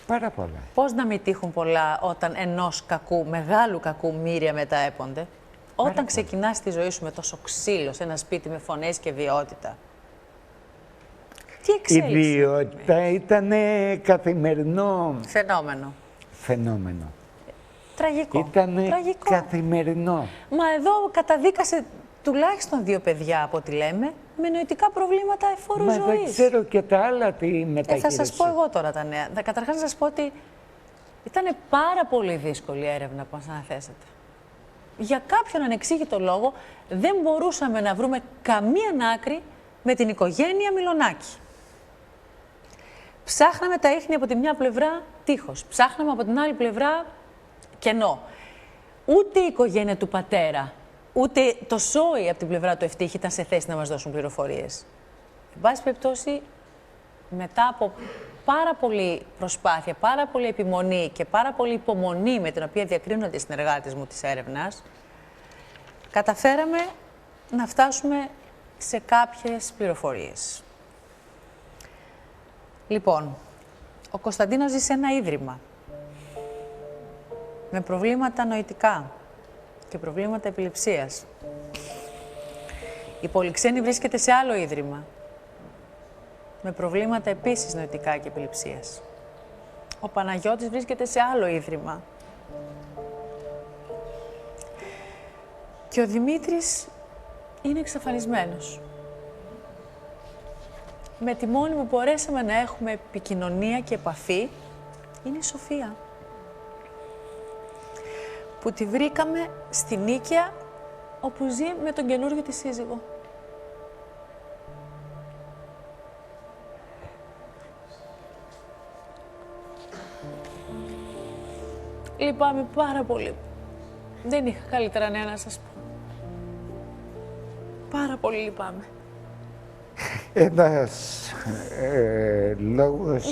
Πάρα πολλά. Πώς να μην τύχουν πολλά όταν ενός κακού, μεγάλου κακού μοίρια μετά έπονται. Όταν ξεκινάς τη ζωή σου με τόσο ξύλο σε ένα σπίτι με φωνές και βιότητα, τι Η εξέλιξη? βιότητα ήταν καθημερινό Φαινόμενο. φαινόμενο. Τραγικό. Ήταν Τραγικό. καθημερινό. Μα εδώ καταδίκασε τουλάχιστον 2 παιδιά, από ό,τι λέμε, με νοητικά προβλήματα εφόρου Μα ζωής. δεν ξέρω και τα άλλα τι μεταχείριση. Θα σας πω εγώ τώρα τα νέα. Καταρχάς να σας πω ότι ήταν πάρα πολύ δύσκολη η έρευνα που μας αναθέσατε. Για κάποιον ανεξήγητο λόγο δεν μπορούσαμε να βρούμε καμία άκρη με την οικογένεια Μιλονάκη. Ψάχναμε τα ίχνη από τη μια πλευρά τείχος, ψάχναμε από την άλλη πλευρά κενό. Ούτε η οικογένεια του πατέρα, ούτε το σόι από την πλευρά του Ευτύχη ήταν σε θέση να μας δώσουν πληροφορίες. Εν πάση περιπτώσει, μετά από πάρα πολύ προσπάθεια, πάρα πολύ επιμονή και πάρα πολύ υπομονή με την οποία διακρίνονται οι συνεργάτες μου της έρευνας, καταφέραμε να φτάσουμε σε κάποιες πληροφορίες. Λοιπόν, ο Κωνσταντίνος ζει σε ένα ίδρυμα με προβλήματα νοητικά και προβλήματα επιληψίας. Η Πολυξένη βρίσκεται σε άλλο ίδρυμα με προβλήματα επίσης νοητικά και επιληψίας. Ο Παναγιώτης βρίσκεται σε άλλο ίδρυμα. Και ο Δημήτρης είναι εξαφανισμένος. Με τη μόνη που μπορέσαμε να έχουμε επικοινωνία και επαφή είναι η Σοφία, που τη βρήκαμε στη Νίκαια, όπου ζει με τον καινούργιο της σύζυγο. Λυπάμαι πάρα πολύ. Δεν είχα καλύτερα νέα να σας πω. Πάρα πολύ λυπάμαι. Ένας λόγος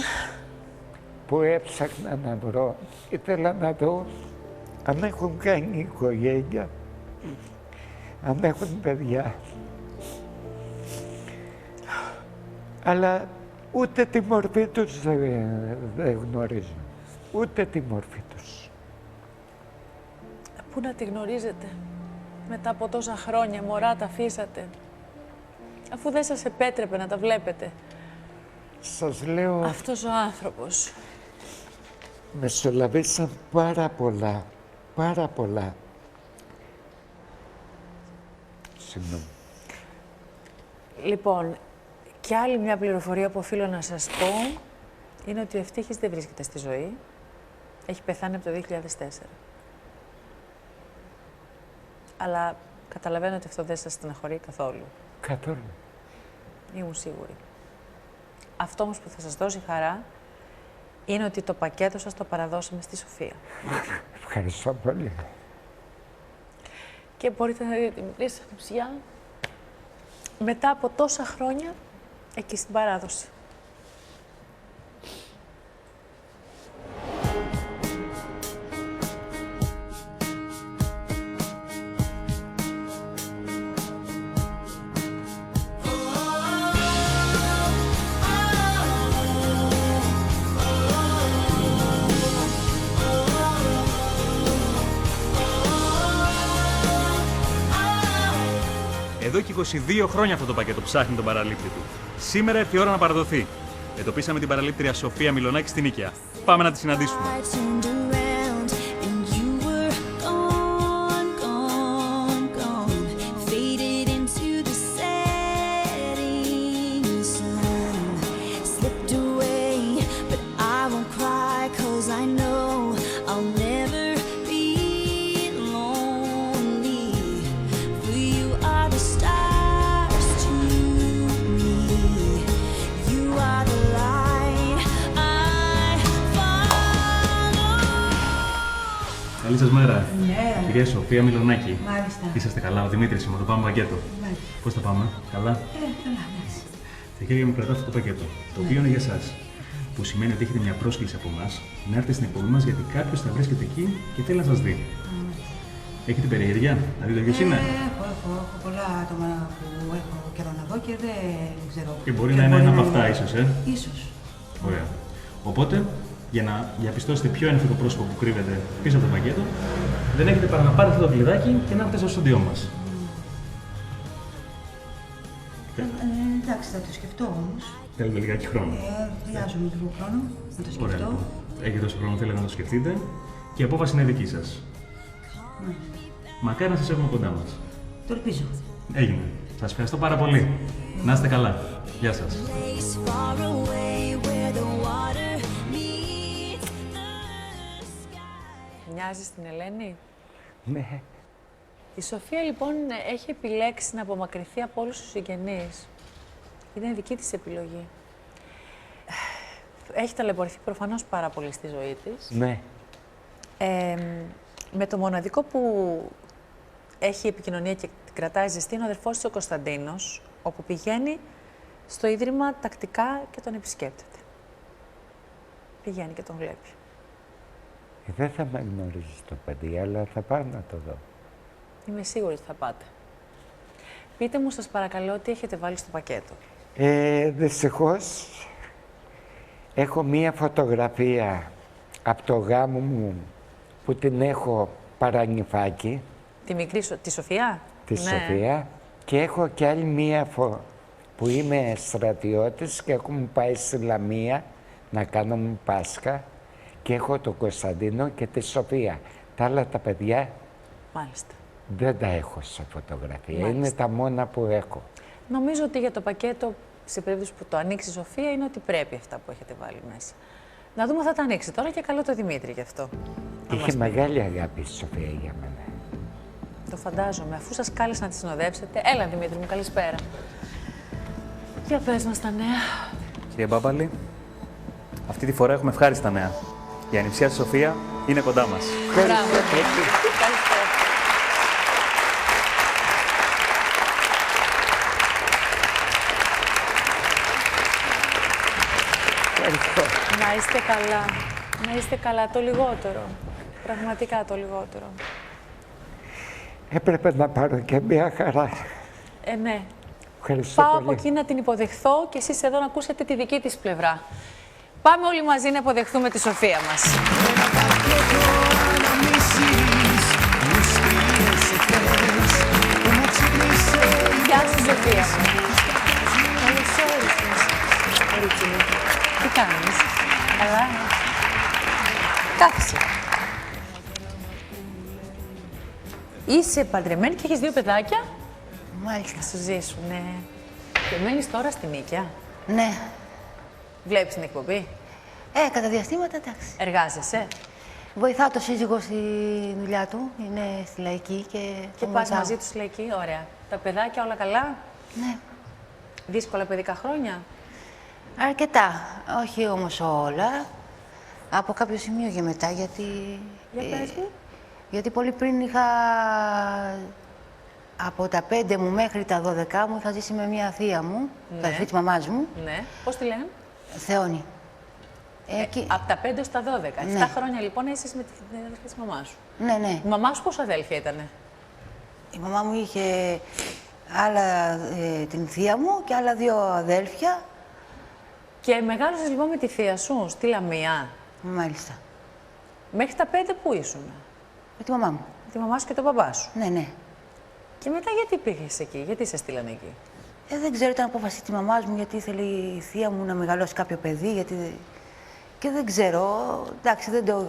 που έψαχνα να βρω, ήθελα να δω αν έχουν κάνει οικογένεια, αν έχουν παιδιά. Αλλά ούτε τη μορφή τους δεν γνωρίζω. Ούτε τη μορφή τους. Πού να τη γνωρίζετε? Μετά από τόσα χρόνια, μωρά, τα αφήσατε. Αφού δεν σας επέτρεπε να τα βλέπετε. Σας λέω, Αυτός ο άνθρωπος. μεσολαβήσαν πάρα πολλά. Πάρα πολλά. Συγγνώμη. Λοιπόν, και άλλη μια πληροφορία που οφείλω να σας πω είναι ότι ο Ευτύχης δεν βρίσκεται στη ζωή. Έχει πεθάνει από το 2004. Αλλά καταλαβαίνω ότι αυτό δεν σας στεναχωρεί καθόλου. Καθόλου. Ήμουν σίγουρη. Αυτό όμως που θα σας δώσει χαρά είναι ότι το πακέτο σας το παραδώσαμε στη Σοφία. Ευχαριστώ πολύ. Και μπορείτε να δείτε τη μικρή σας ανεψιά μετά από τόσα χρόνια εκεί στην παράδοση. Εδώ και 22 χρόνια αυτό το πακέτο ψάχνει τον παραλήπτη του. Σήμερα ήρθε η ώρα να παραδοθεί. Εντοπίσαμε την παραλήπτρια Σοφία Μιλονάκη στην Νίκαια. Πάμε να τη συναντήσουμε. Καλή σας μέρα. Κυρία Σοφία Μιλονάκη. Μάλιστα. Είσαστε καλά, ο Δημήτρης είμαι, το πάμε πακέτο. Πώς θα πάμε, καλά? Καλά, ναι. Στα χέρια μου κρατάω αυτό το πακέτο, το οποίο είναι για εσάς. Που σημαίνει ότι έχετε μια πρόσκληση από εμάς να έρθετε στην εκπομπή μας γιατί κάποιος θα βρίσκεται εκεί και θέλει να σας δει. Έχετε περιέργεια να δείτε ποιος είναι? Έχω πολλά άτομα που έχω καιρό να δω και δεν ξέρω. Και μπορεί να είναι ένα από αυτά, ίσως, Ίσως. Ωραία. Οπότε, Για να διαπιστώσετε ποιο είναι αυτό το πρόσωπο που κρύβεται πίσω από το πακέτο, δεν έχετε παρά να πάρετε αυτό το κλειδάκι και να έρθετε στο στούντιό μας. Εντάξει, θα το σκεφτώ όμως. Θέλετε λιγάκι χρόνο. Χρειάζομαι λίγο χρόνο να το σκεφτώ. Ωραία, λοιπόν. Έχετε όσο χρόνο θέλετε να το σκεφτείτε και η απόφαση είναι δική σας. Μακάρι να σας έχουμε κοντά μας. Το ελπίζω. Έγινε. Σας ευχαριστώ πάρα πολύ. Να είστε καλά. Γεια σας. Μοιάζει στην Ελένη. Ναι. Η Σοφία λοιπόν έχει επιλέξει να απομακρυνθεί από όλους τους συγγενείς. Είναι δική της επιλογή. Έχει ταλαιπωρηθεί προφανώς πάρα πολύ στη ζωή της. Ναι. Με το μοναδικό που έχει επικοινωνία και την κρατάει ζεστή είναι ο αδερφός της ο Κωνσταντίνος, όπου πηγαίνει στο Ίδρυμα τακτικά και τον επισκέπτεται. Πηγαίνει και τον βλέπει. Δεν θα με γνωρίζει το παιδί, αλλά θα πάω να το δω. Είμαι σίγουρη ότι θα πάτε. Πείτε μου, σας παρακαλώ, τι έχετε βάλει στο πακέτο. Δυστυχώς, έχω μία φωτογραφία από το γάμο μου που την έχω παρανυφάκι. Τη μικρή, τη Σοφία. Τη Σοφία. Και έχω και άλλη μία που είμαι στρατιώτης και έχουμε πάει στη Λαμία να κάνουμε Πάσχα. Και έχω τον Κωνσταντίνο και τη Σοφία. Τα άλλα τα παιδιά Μάλιστα. δεν τα έχω σε φωτογραφία. Μάλιστα. Είναι τα μόνα που έχω. Νομίζω ότι για το πακέτο, σε περίπτωση που το ανοίξει η Σοφία, είναι ότι πρέπει αυτά που έχετε βάλει μέσα. Να δούμε αν θα τα ανοίξει τώρα και καλό το Δημήτρη γι' αυτό. Είχε μεγάλη αγάπη η Σοφία για μένα. Το φαντάζομαι. Αφού σας κάλεσε να τη συνοδεύσετε. Έλα, Δημήτρη μου, καλησπέρα. Για πες μας τα νέα. Κύριε Μπάμπαλη, αυτή τη φορά έχουμε ευχάριστα νέα. Η ανιψιά της Σοφία είναι κοντά μας. Μπράβο. Καλησπέρα. Να είστε καλά. Να είστε καλά. Το λιγότερο. Πραγματικά το λιγότερο. Έπρεπε να πάρω και μια χαρά. Ναι. Ευχαριστώ Πάω πολύ. από εκεί να την υποδεχθώ και εσείς εδώ να ακούσετε τη δική της πλευρά. Πάμε όλοι μαζί να υποδεχθούμε τη Σοφία μας. Γεια σου, Σοφία. Καλώς όρισες. Κορίτσι μου. Τι κάνεις? Καλά. Κάθισε. Είσαι παντρεμένη και έχεις 2 παιδάκια. Μάλιστα. Θα σου ζήσουν, ναι. Και μένεις τώρα στη Νίκαια. Ναι. Βλέπεις την εκπομπή. Κατά διαστήματα, εντάξει. Εργάζεσαι. Βοηθάω το σύζυγο στη δουλειά του. Είναι στη Λαϊκή και Και τον πας βοηθάω. μαζί του στη Λαϊκή. Ωραία. Τα παιδάκια όλα καλά. Ναι. Δύσκολα παιδικά χρόνια. Αρκετά. Όχι όμως όλα. Από κάποιο σημείο και μετά, γιατί... Για πες μου. Γιατί πολύ πριν είχα... Από τα 5 μου μέχρι τα 12 μου είχα ζήσει με μια θεία μου, Ναι. τα αδερφή της μαμάς μου, Ναι. Πώς τη λένε? Θεόνη. Εκεί... Από τα 5 στα 12. 7 Ναι. χρόνια λοιπόν είσαι με την αδελφή της μαμάς σου. Ναι, ναι. Η μαμά σου πόσα αδέλφια ήτανε? Η μαμά μου είχε άλλα την θεία μου και άλλα 2 αδέλφια. Και μεγάλωσες λοιπόν με τη θεία σου στη Λαμία. Μάλιστα. Μέχρι τα 5 που ήσουν? Με τη μαμά μου. Με τη μαμά σου και τον μπαμπά σου. Ναι, ναι. Και μετά γιατί πήγες εκεί, γιατί σε στείλανε εκεί? Δεν ξέρω, ήταν απόφαση της μαμάς μου, γιατί ήθελε η θεία μου να μεγαλώσει κάποιο παιδί, γιατί... Και δεν ξέρω, εντάξει, δεν το...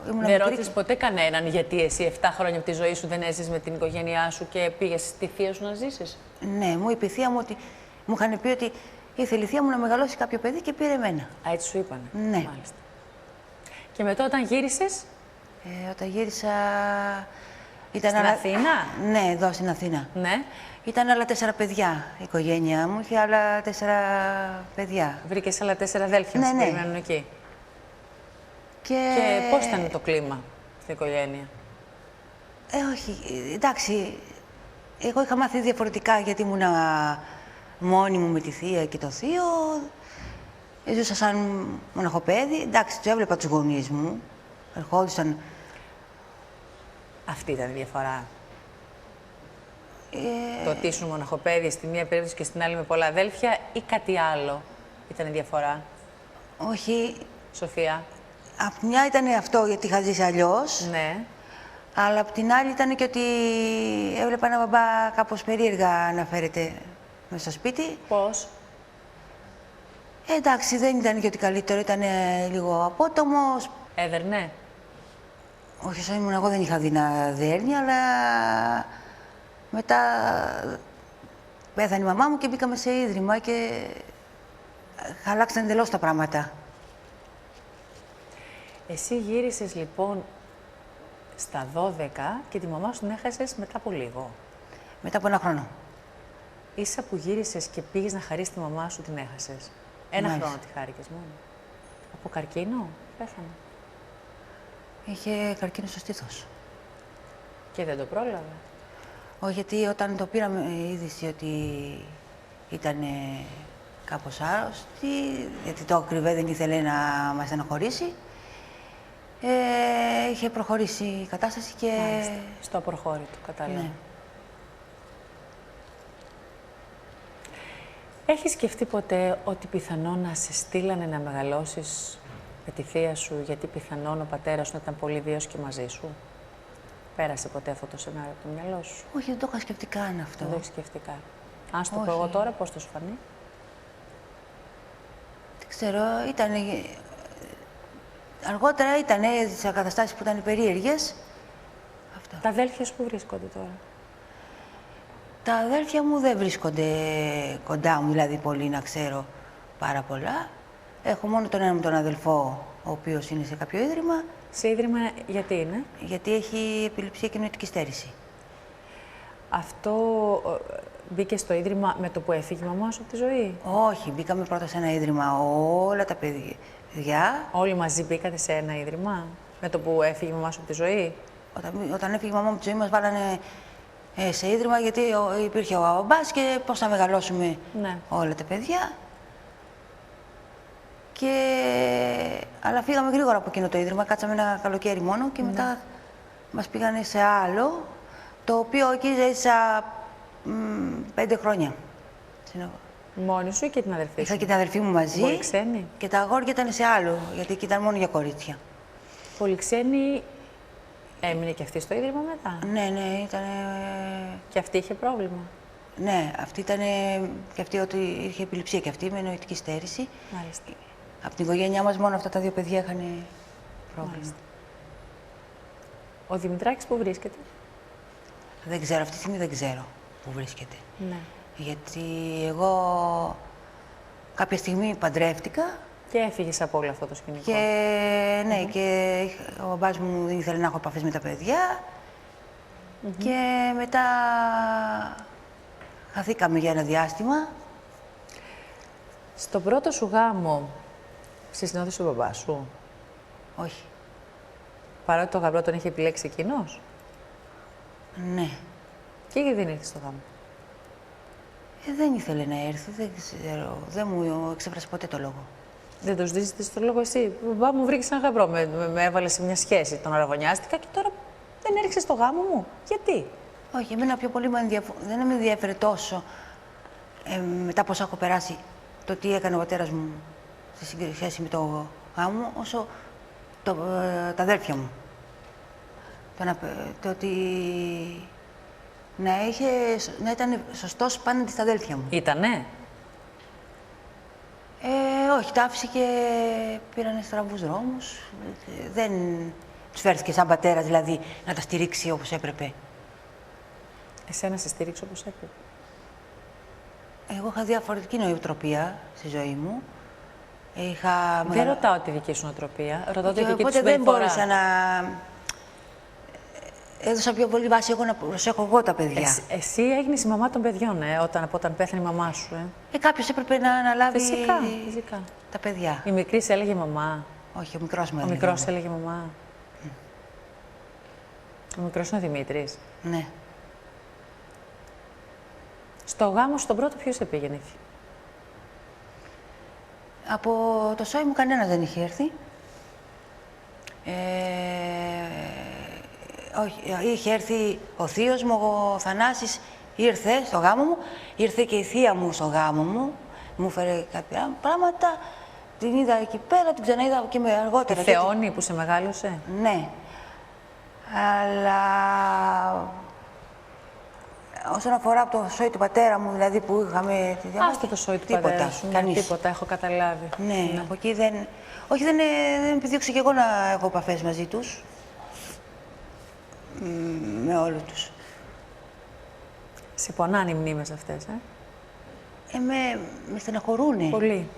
Ήμουν Δεν ρώτησες ποτέ κανέναν γιατί εσύ 7 χρόνια από τη ζωή σου δεν έζησες με την οικογένειά σου και πήγες στη θεία σου να ζήσεις? Ναι, μου είπε η θεία μου ότι... Μου είχαν πει ότι ήθελε η θεία μου να μεγαλώσει κάποιο παιδί και πήρε εμένα. Α, έτσι σου είπανε. Ναι. Μάλιστα. Και μετά όταν γύρισες? Όταν γύρισα... Ήταν Στην Αθήνα? Ναι, εδώ στην Αθήνα. Ναι. Ήταν άλλα 4 παιδιά η οικογένειά μου, είχε άλλα 4 παιδιά. Βρήκες άλλα 4 αδέλφια να σε περιμένουν εκεί. Και πώς ήταν το κλίμα στην οικογένεια? Όχι, εντάξει, εγώ είχα μάθει διαφορετικά γιατί ήμουνα μόνη μου με τη θεία και το θείο. Ζούσα σαν μοναχοπέδι, εντάξει, τους έβλεπα τους γονείς μου, ερχόντουσαν. Αυτή ήταν η διαφορά. Το ότι ήσουν μοναχοπέδι στη μία περίπτωση και στην άλλη με πολλά αδέλφια ή κάτι άλλο ήταν η διαφορά? Όχι. Σοφία. Απ' τη μια ήταν αυτό, γιατί είχα ζήσει αλλιώς. Ναι. Αλλά απ' την άλλη ήταν και ότι έβλεπα ένα μπαμπά κάπως περίεργα να φέρεται μέσα στο σπίτι. Πώς? Εντάξει, δεν ήταν και ότι καλύτερο, ήταν λίγο απότομος. Έδερνε. Όχι, όσο ήμουν εγώ δεν είχα δει να δέρνει, αλλά μετά πέθανε η μαμά μου και μπήκαμε σε ίδρυμα και αλλάξαν εντελώς τα πράγματα. Εσύ γύρισες λοιπόν στα 12 και τη μαμά σου την έχασες μετά από λίγο. Μετά από 1 χρόνο. Ίσα που γύρισες και πήγες να χαρίσεις τη μαμά σου, την έχασες. 1 Μάλιστα. χρόνο τη χάρηκες μόνο. Από καρκίνο, πέθανε. Είχε καρκίνο στο στήθος. Και δεν το πρόλαβε. Όχι, γιατί όταν το πήραμε η είδηση ότι ήταν κάπως άρρωστη, γιατί το κρυβέ δεν ήθελε να μας στενοχωρήσει, είχε προχωρήσει η κατάσταση και... Μάλιστα. Στο απροχώρητο, κατάλαβα. Ναι. Έχεις σκεφτεί ποτέ ότι πιθανόν να σε στείλανε να μεγαλώσεις με τη θεία σου, γιατί πιθανόν ο πατέρας σου να ήταν πολύ βίαιος και μαζί σου? Πέρασε ποτέ αυτό το σενάριο από το μυαλό σου? Όχι, δεν το είχα σκεφτεί καν αυτό. Δεν το έχεις σκεφτεί καν. Αν σου το πω Όχι. εγώ τώρα, πώς θα σου φανεί? Δεν ξέρω, ήταν... Αργότερα ήταν σε καταστάσεις που ήταν περίεργες. Αυτό. Τα αδέλφια σου που βρίσκονται τώρα? Τα αδέλφια μου δεν βρίσκονται κοντά μου, δηλαδή πολύ να ξέρω πάρα πολλά. Έχω μόνο τον ένα μου τον αδελφό, ο οποίος είναι σε κάποιο ίδρυμα. Σε ίδρυμα γιατί είναι? Γιατί έχει επιληψία και νοητική στέρηση. Αυτό μπήκε στο ίδρυμα με το που έφυγε η μαμά σου από τη ζωή? Όχι, μπήκαμε πρώτα σε ένα ίδρυμα όλα τα παιδιά. Όλοι μαζί μπήκατε σε ένα ίδρυμα με το που έφυγε η μαμά σου από τη ζωή? Όταν έφυγε η μαμά μου από τη ζωή μας βάλανε σε ίδρυμα, γιατί υπήρχε ο μπαμπάς και πώς θα μεγαλώσουμε όλα τα παιδιά. Αλλά φύγαμε γρήγορα από εκείνο το ίδρυμα, κάτσαμε ένα καλοκαίρι μόνο και μετά μας πήγανε σε άλλο, το οποίο εκεί ζήσα 5 χρόνια. Μόνη σου ή και την αδερφή σου? Είχα και την αδερφή μου μαζί. Πολυξένη? Και τα αγόρια ήταν σε άλλο, γιατί εκεί ήταν μόνο για κορίτσια. Πολυξένη έμεινε και αυτή στο ίδρυμα μετά? Ναι, ήταν... Και αυτή είχε πρόβλημα? Ναι, αυτή ήταν και αυτή ότι είχε επιληψία και αυτή με νοητική στέρηση. Μάλιστα. Από την οικογένειά μας μόνο αυτά τα 2 παιδιά είχαν πρόβλημα. Μάλιστα. Ο Δημητράκης που βρίσκεται? Δεν ξέρω, αυτή τη στιγμή δεν ξέρω που βρίσκεται. Ναι. Γιατί εγώ κάποια στιγμή παντρεύτηκα. Και έφυγες από όλο αυτό το σκηνικό. Και ναι, και ο μπαμπάς μου δεν ήθελε να έχω επαφές με τα παιδιά. Και μετά χαθήκαμε για ένα διάστημα. Στο πρώτο σου γάμο, σε συνόδευσε ο μπαμπάς σου? Όχι. Παρότι το γαμπρό τον είχε επιλέξει εκείνος? Ναι. Και γιατί δεν ήρθε στο γάμο? Δεν ήθελε να έρθει, δεν ξέρω. Δεν μου εξέφρασε ποτέ το λόγο. Δεν το ζητήσετε στο λόγο εσύ? Μπαμπά μου, βρήκε ένα γαμπρό, με έβαλε σε μια σχέση, τον αραγωνιάστηκα και τώρα δεν έριξε στο γάμο μου. Γιατί? Όχι, εμένα πιο πολύ δεν με ενδιαφέρε τόσο μετά πώς έχω περάσει το τι έκανε ο πατέρας μου σε σχέση με το γάμο μου, όσο τα αδέρφια μου. Το ότι να ήταν σωστός απέναντι στα αδέλφια μου. Ήτανε? Όχι, τα άφησε και πήρανε στραβούς δρόμους. Δεν τους φέρθηκε σαν πατέρας, δηλαδή, να τα στηρίξει όπως έπρεπε. Εσένα σε στήριξε όπως έπρεπε? Εγώ είχα διαφορετική νοοτροπία στη ζωή μου. Δεν ρωτάω τη δική σου νοοτροπία, ρωτάω τη δική του οπότε συμπεριφορά. δεν μπόρεσα να... Έδωσα πιο πολύ βάση εγώ να προσέχω εγώ τα παιδιά. Εσύ έγινες η μαμά των παιδιών, όταν πέθανε η μαμά σου, Κάποιος έπρεπε να αναλάβει φυσικά. τα παιδιά. Η μικρή σε έλεγε μαμά? Όχι, ο μικρός μου έλεγε. Ο μικρός έλεγε μαμά. Ο μικρός είναι ο Δημήτρης. Ναι. Στο γάμο στον πρώτο ποιος σε πήγαινε? Από το σόι μου κανένας δεν είχε έρθει. Όχι, είχε έρθει ο θείος μου, ο Θανάσης ήρθε στο γάμο μου. Ήρθε και η θεία μου στο γάμο μου. Μου έφερε κάποια πράγματα. την είδα εκεί πέρα, την ξαναείδα και με αργότερα. Τη Θεόνη που σε μεγάλωσε. Ναι. Αλλά όσον αφορά από το σόι του πατέρα μου, δηλαδή που είχαμε τη διαμάχη. Άστο το σόι του πατέρα σου. Τίποτα, έχω καταλάβει. Ναι, από εκεί δεν. Όχι, δεν επιδίωξα και εγώ να έχω επαφές μαζί τους. Με όλους τους. Σε πονάνε οι μνήμες αυτές, Με στεναχωρούνε. Πολύ.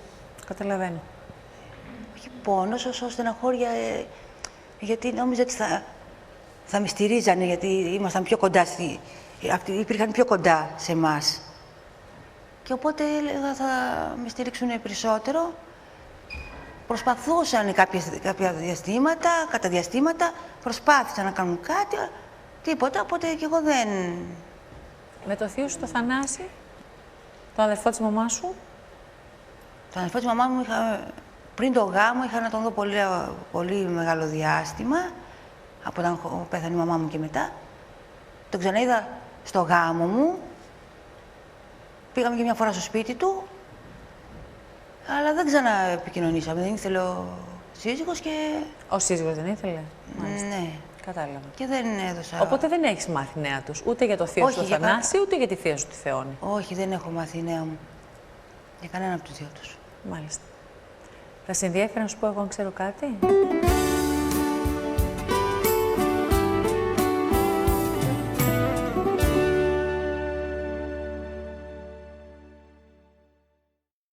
Καταλαβαίνω. Όχι πόνος, όσο στεναχώρια, γιατί νόμιζα ότι θα με στηρίζανε, γιατί ήμασταν πιο κοντά, υπήρχαν πιο κοντά σε εμάς. Και οπότε έλεγα θα με στηρίξουν περισσότερο. Προσπαθούσαν κάποια διαστήματα, κατά διαστήματα, προσπάθησαν να κάνουν κάτι, τίποτα, οπότε και εγώ δεν... Με το θείο σου το Θανάση, τον αδερφό της μαμάς σου. Τον αδερφό της μαμάς μου πριν το γάμο είχα να τον δω πολύ μεγάλο διάστημα, από όταν πέθανε η μαμά μου και μετά. Τον ξαναείδα στο γάμο μου, πήγαμε και μια φορά στο σπίτι του, αλλά δεν ξαναεπικοινωνήσαμε, δεν ήθελε ο σύζυγος και... Ο σύζυγος δεν ήθελε. Ναι. Κατάλαβα. Και δεν έδωσα... Οπότε δεν έχεις μάθει νέα τους, ούτε για το θείο σου το Θανάση, ούτε για τη θεία σου τη Θεόνη. Όχι, δεν έχω μάθει νέα μου. Για κανένα από τους δύο τους. Μάλιστα. Θα σε ενδιαφέρει να σου πω εγώ αν ξέρω κάτι.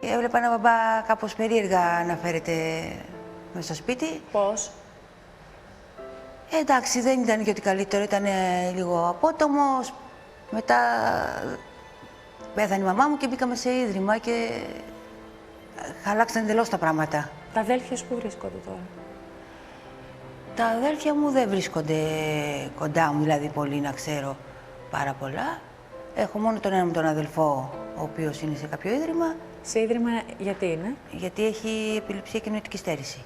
Έβλεπα ένα μπαμπά κάπως περίεργα να φέρεται μέσα στο σπίτι. Πώς? Εντάξει, δεν ήταν και ότι καλύτερο, ήταν λίγο απότομος. Μετά πέθανε η μαμά μου και μπήκαμε σε ίδρυμα και αλλάξαν εντελώς τα πράγματα. Τα αδέλφια σου που βρίσκονται τώρα? Τα αδέλφια μου δεν βρίσκονται κοντά μου, δηλαδή πολύ να ξέρω πάρα πολλά. Έχω μόνο τον ένα μου τον αδελφό, ο οποίος είναι σε κάποιο ίδρυμα. Σε ίδρυμα γιατί είναι? Γιατί έχει επιληψία και νοητική στέρηση.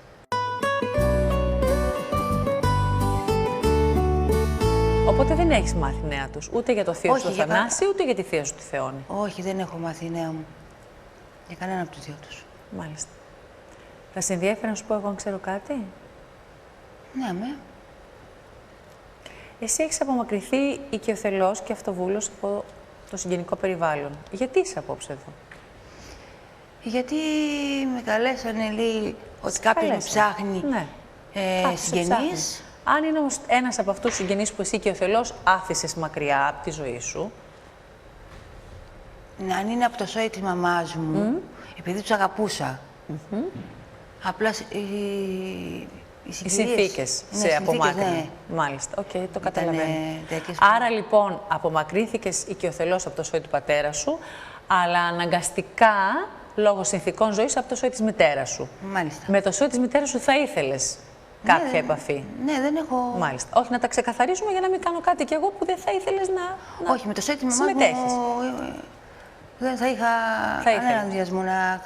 Οπότε δεν έχεις μάθει νέα τους, ούτε για το θείο σου το Θανάση, ούτε για τη θεία σου τη Θεόνη. Όχι, δεν έχω μάθει νέα μου. Για κανένα από τους δύο τους. Μάλιστα. Θα σε ενδιαφέρει να σου πω εγώ αν ξέρω κάτι? Ναι, Εσύ έχεις απομακρυνθεί οικειοθελώς και αυτοβούλος από το συγγενικό περιβάλλον. Γιατί είσαι απόψε εδώ? Γιατί με καλέσανε, λέει, ότι κάποιος με ψάχνει συγγενείς. Αν είναι όμως ένας από αυτούς τους συγγενείς που εσύ οικειοθελώς άφησες μακριά από τη ζωή σου. Ναι, αν είναι από το σόι της μαμάς μου, επειδή τους αγαπούσα. Απλά οι συνθήκες σε απομάκρυνε. Ναι. Μάλιστα, το καταλαβαίνω. Άρα λοιπόν απομακρύνθηκες οικειοθελώς από το σόι του πατέρα σου, αλλά αναγκαστικά λόγω συνθηκών ζωής από το σόι της μητέρας σου. Μάλιστα. Με το σόι της μητέρας σου θα ήθελες κάποια επαφή? Ναι, δεν έχω... Μάλιστα. Όχι, να τα ξεκαθαρίσουμε για να μην κάνω κάτι κι εγώ που δεν θα ήθελες να Όχι, με το σόι της μαμάς μου δεν θα είχα κανέναν ενδιασμό να...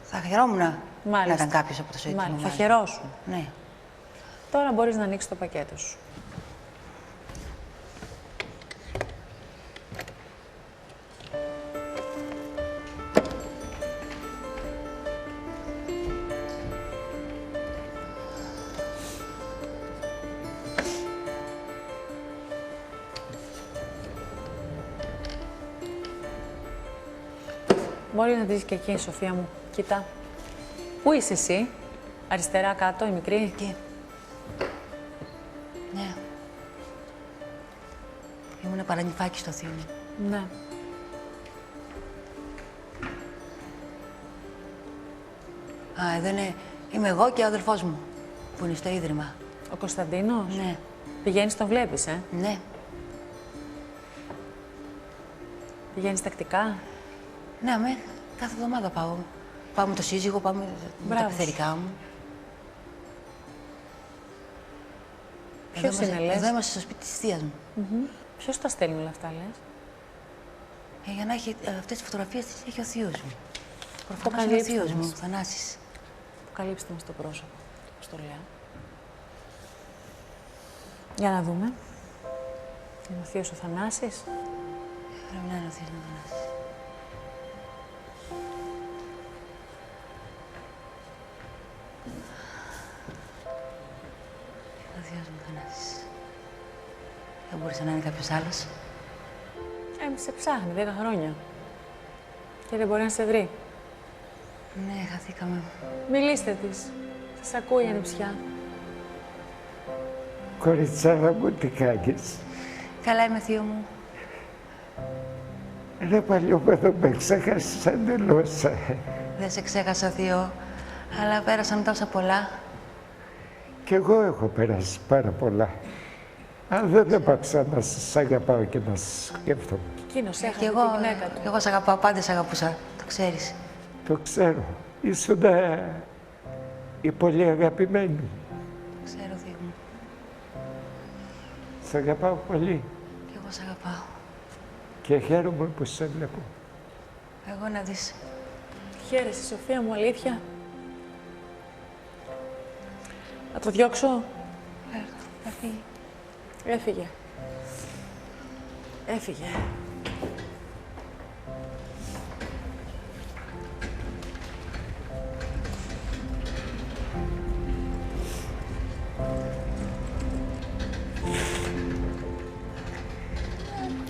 Θα χαιρόμουν να ήταν κάποιος από το σόι της μαμάς. Θα χαιρόσουν. Ναι. Τώρα μπορείς να ανοίξεις το πακέτο σου. Μπορεί να δεις και εκεί, Σοφία μου. Κοίτα. Πού είσαι εσύ? Αριστερά κάτω, η μικρή. Εκεί. Ναι. Ήμουν παρανυφάκι στο θείο μου. Ναι. Εδώ είμαι εγώ και ο αδελφός μου, που είναι στο ίδρυμα. Ο Κωνσταντίνος? Ναι. Πηγαίνεις, τον βλέπεις, Ναι. Πηγαίνεις τακτικά? Ναι, κάθε εβδομάδα πάω. Πάω με το σύζυγο, πάω με τα πεθερικά μου. Ποιος είναι, λες? Εδώ είμαστε στο σπίτι της θείας μου. Ποιος τα στέλνει όλα αυτά, λες? Για να έχει αυτές τις φωτογραφίες τις έχει ο θείος μου. Προφανώς είναι ο θείος μου, ο Θανάσης. Αποκαλύψτε μας το πρόσωπο, πώς το λέω. Για να δούμε. Είναι ο θείος ο Θανάσης. Πρέπει να είναι ο θείος ο Θανάσης. μπορούσε να είναι κάποιος άλλος. Σε ψάχνει 10 χρόνια. Και δεν μπορεί να σε βρει. Ναι, χαθήκαμε. Μιλήστε της. Σας ακούει η ανιψιά. Κοριτσάρα μου, τι κάνεις? Καλά είμαι, θείο μου. Ρε παλιόπαιδο, με ξέχασες εντελώς. Δεν σε ξέχασα, θείο, αλλά πέρασαν τόσα πολλά. Κι εγώ έχω περάσει πάρα πολλά. Αν δεν έπαψα να σας αγαπάω και να σας σκέφτομαι. Εκείνος έχανε Κι εγώ, τη γυναίκα του. κι εγώ σ' αγαπάω, πάντα σ' αγαπούσα. Το ξέρεις. Το ξέρω. Ήσουν η πολύ αγαπημένη. Το ξέρω, θείο μου. Σ' αγαπάω πολύ Κι εγώ σ' αγαπάω. και χαίρομαι που σε βλέπω. Εγώ να δεις. Χαίρεσαι, Σοφία μου, αλήθεια. Να το διώξω. Θα φύγει. Έφυγε. Έφυγε.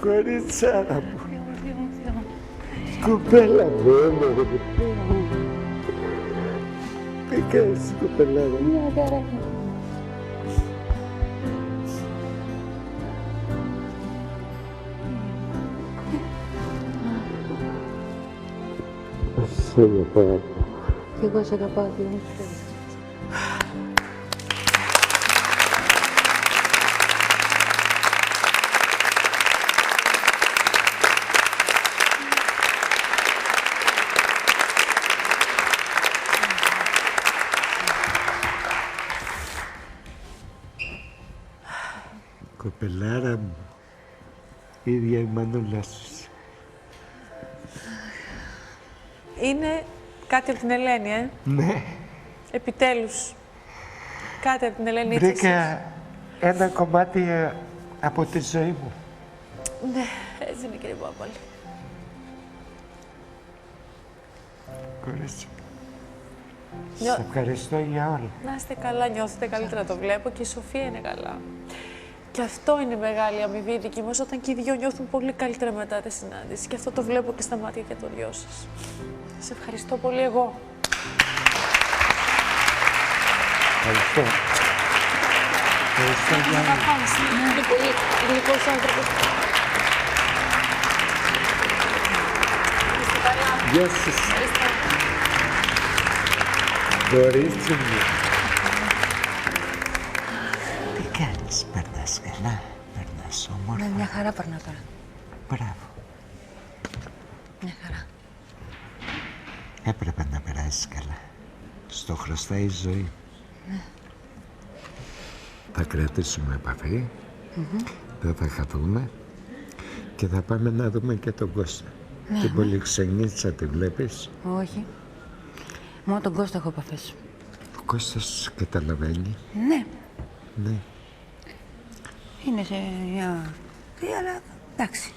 Κοριτσάρα μου, κοπέλα μου, όμορφη. Τι κάνεις, κοπελάρα μου? Μια χαρά. Σ' αγαπάω. Κι εγώ σ' αγαπάω, θείο μου. Κοπελάρα μου, η ίδια η μανούλα σου. Είναι κάτι από την Ελένη, Ναι, Επιτέλους. Κάτι από την Ελένη έτσι εσείς. βρήκα ένα κομμάτι από τη ζωή μου. Ναι, έτσι είναι, κύριε Πάπαλη. Κορίτσι, Νιώ- σε ευχαριστώ για όλα. Να είστε καλά, νιώθετε καλύτερα, το βλέπω, και η Σοφία είναι καλά. Και αυτό είναι μεγάλη αμοιβή δική μας, όταν και οι δυο νιώθουν πολύ καλύτερα μετά τη συνάντηση. Και αυτό το βλέπω και στα μάτια και των δυο σας. Σας ευχαριστώ πολύ εγώ. Ευχαριστώ. Ευχαριστώ για όλα. Είναι πολύ γλυκός άνθρωπος. Είστε καλά. Γεια σας, Είστε. κορίτσι μου. Τι κάνεις, περνάς καλά, περνάς όμορφα. Ναι, μια χαρά περνάω τώρα. Μπράβο. Μια χαρά. Έπρεπε να περάσεις καλά. Στο χρωστάει η ζωή. Ναι. Θα κρατήσουμε επαφή, δεν θα χαθούμε και θα πάμε να δούμε και τον Κώστα. Την πολυξενίτσα τη βλέπεις? Όχι. Μόνο τον Κώστα έχω επαφές. Ο Κώστας καταλαβαίνει. Ναι. Ναι. Είναι σε μια... αλλά εντάξει.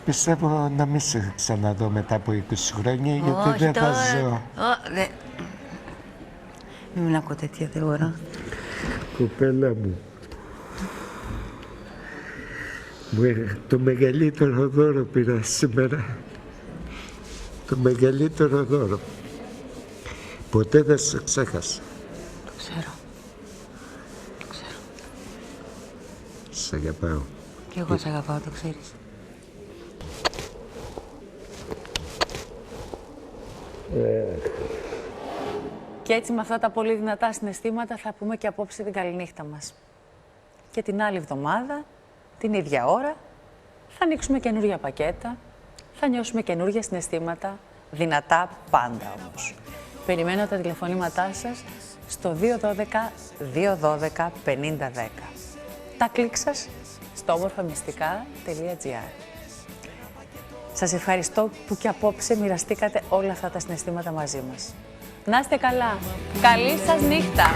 Πιστεύω να μην σε ξαναδώ μετά από 20 χρόνια, γιατί δεν θα ζω. Μην ακούω τέτοια, δεν μπορώ. Κοπέλα μου, το μεγαλύτερο δώρο πήρα σήμερα. Το μεγαλύτερο δώρο. Ποτέ δεν σε ξέχασα. Το ξέρω. Το ξέρω. Σ' αγαπάω. Κι εγώ σ' αγαπάω, το ξέρεις. Και έτσι με αυτά τα πολύ δυνατά συναισθήματα θα πούμε και απόψε την καληνύχτα μας. Και την άλλη εβδομάδα, την ίδια ώρα, θα ανοίξουμε καινούργια πακέτα, θα νιώσουμε καινούργια συναισθήματα, δυνατά πάντα όμως. Περιμένω τα τηλεφωνήματά σας στο 212-212-5010. Τα κλικ σας στο όμορφαμυστικά.gr. Σας ευχαριστώ που και απόψε μοιραστήκατε όλα αυτά τα συναισθήματα μαζί μας. Να είστε καλά. Καλή σας νύχτα.